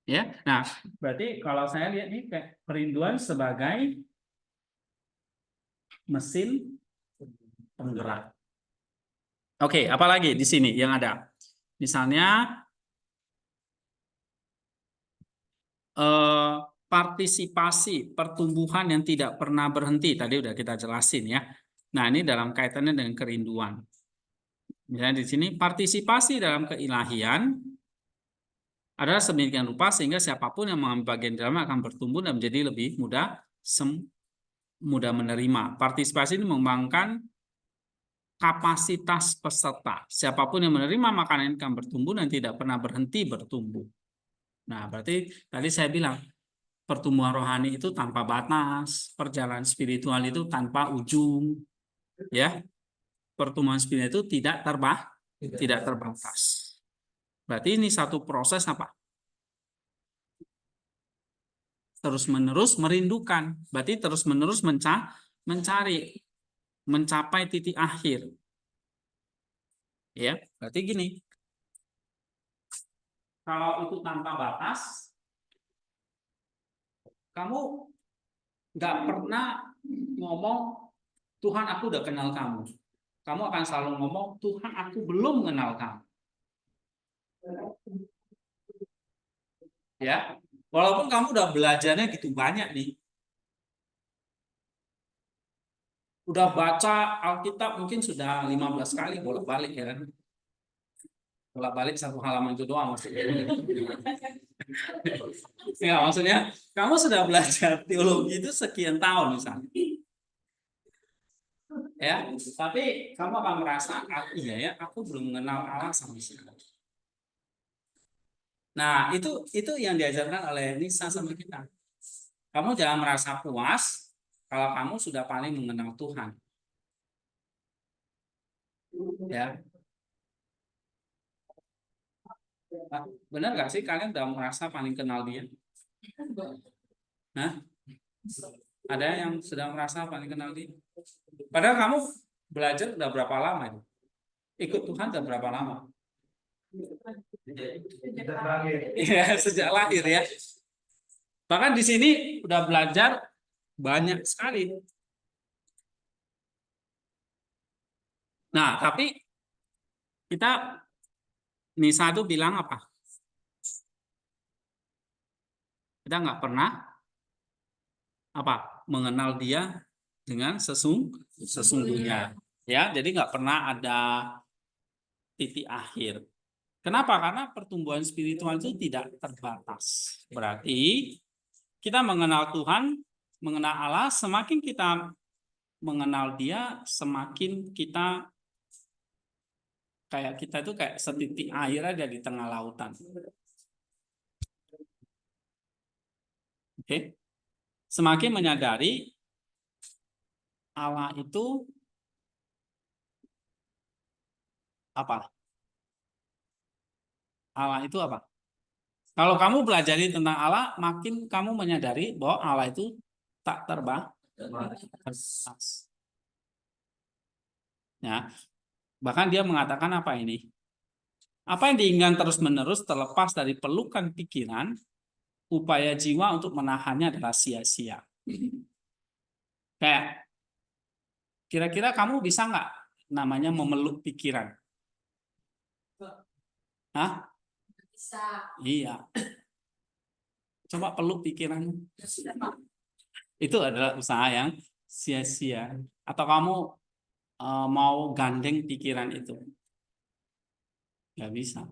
Ya, nah berarti kalau saya lihat nih kayak kerinduan sebagai mesin penggerak. Oke, apalagi di sini yang ada? Misalnya partisipasi pertumbuhan yang tidak pernah berhenti. Tadi udah kita jelasin ya. Nah, ini dalam kaitannya dengan kerinduan. Misalnya di sini partisipasi dalam keilahian adalah sedemikian rupa sehingga siapapun yang mengambil bagian dalamnya akan bertumbuh dan menjadi lebih mudah menerima. Partisipasi ini mengembangkan kapasitas peserta. Siapapun yang menerima makanan akan bertumbuh dan tidak pernah berhenti bertumbuh. Nah, berarti tadi saya bilang pertumbuhan rohani itu tanpa batas, perjalanan spiritual itu tanpa ujung, ya. Pertumbuhan spiritual itu tidak terbatas. Berarti ini satu proses apa? Terus-menerus merindukan. Berarti terus-menerus mencari, mencapai titik akhir. Ya, berarti gini. Kalau itu tanpa batas, kamu nggak pernah ngomong, Tuhan aku udah kenal kamu. Kamu akan selalu ngomong, Tuhan aku belum kenal kamu. Ya, walaupun kamu udah belajarnya gitu banyak nih. Udah baca Alkitab mungkin sudah 15 kali bolak-balik ya kan. Bolak-balik satu halaman itu doang maksudnya. Ya, maksudnya kamu sudah belajar teologi itu sekian tahun misalnya. Ya, tapi kamu akan merasa, iya ya, aku belum mengenal Allah sama sekali. Nah, itu yang diajarkan oleh Nisa sama kita. Kamu jangan merasa puas kalau kamu sudah paling mengenal Tuhan. Ya. Benar nggak sih kalian udah merasa paling kenal dia? Hah? Ada yang sudah merasa paling kenal dia? Padahal kamu belajar udah berapa lama itu? Ikut Tuhan udah berapa lama? Ya, sejak lahir ya. Bahkan di sini udah belajar banyak sekali. Nah, tapi kita Nisa itu bilang apa? Kita nggak pernah apa mengenal dia dengan sesungguhnya. Ya, jadi nggak pernah ada titik akhir. Kenapa? Karena pertumbuhan spiritual itu tidak terbatas. Berarti kita mengenal Tuhan, mengenal Allah, semakin kita mengenal Dia, semakin kita itu kayak setitik air aja di tengah lautan. Oke. Semakin menyadari Allah itu apa? Allah itu apa? Kalau kamu pelajari tentang Allah, makin kamu menyadari bahwa Allah itu tak terbatas. Ya, bahkan dia mengatakan apa ini? Apa yang diinginkan terus-menerus terlepas dari pelukan pikiran, upaya jiwa untuk menahannya adalah sia-sia. Kayak, kira-kira kamu bisa nggak namanya memeluk pikiran? Hah? Bisa. Iya. Coba peluk pikiran. Itu adalah usaha yang sia-sia. Atau kamu mau gandeng pikiran itu? Nggak bisa.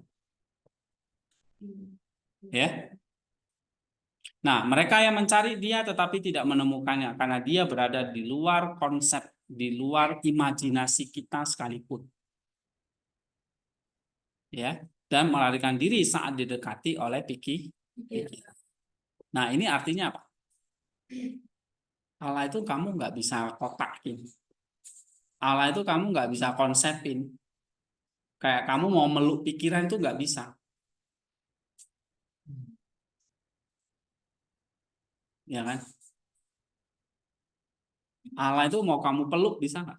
Ya. Nah, mereka yang mencari dia tetapi tidak menemukannya karena dia berada di luar konsep, di luar imajinasi kita sekalipun. Ya, dan melarikan diri saat didekati oleh pikiran. Nah, ini artinya apa? Allah itu kamu nggak bisa kotakin. Allah itu kamu nggak bisa konsepin. Kayak kamu mau meluk pikiran itu nggak bisa. Ya kan? Allah itu mau kamu peluk bisa nggak?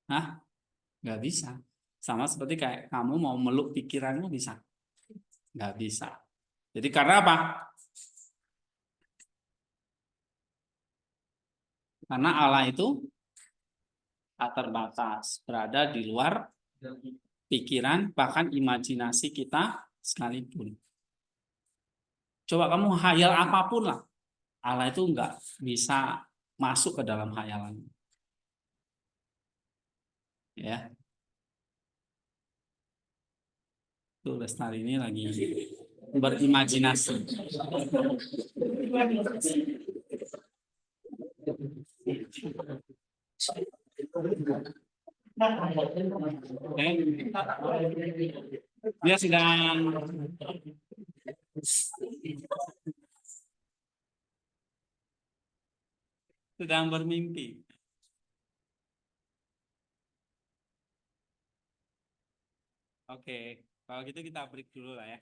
Hah? Nggak bisa. Sama seperti kayak kamu mau meluk pikiranmu bisa? Nggak bisa. Jadi karena apa? Karena Allah itu tak terbatas, berada di luar pikiran, bahkan imajinasi kita sekalipun. Coba kamu hayal apapun lah, Allah itu nggak bisa masuk ke dalam hayalan. Ya, tuh Lestari ini lagi berimajinasi. Dia sedang bermimpi. Oke, kalau gitu kita break dulu lah ya.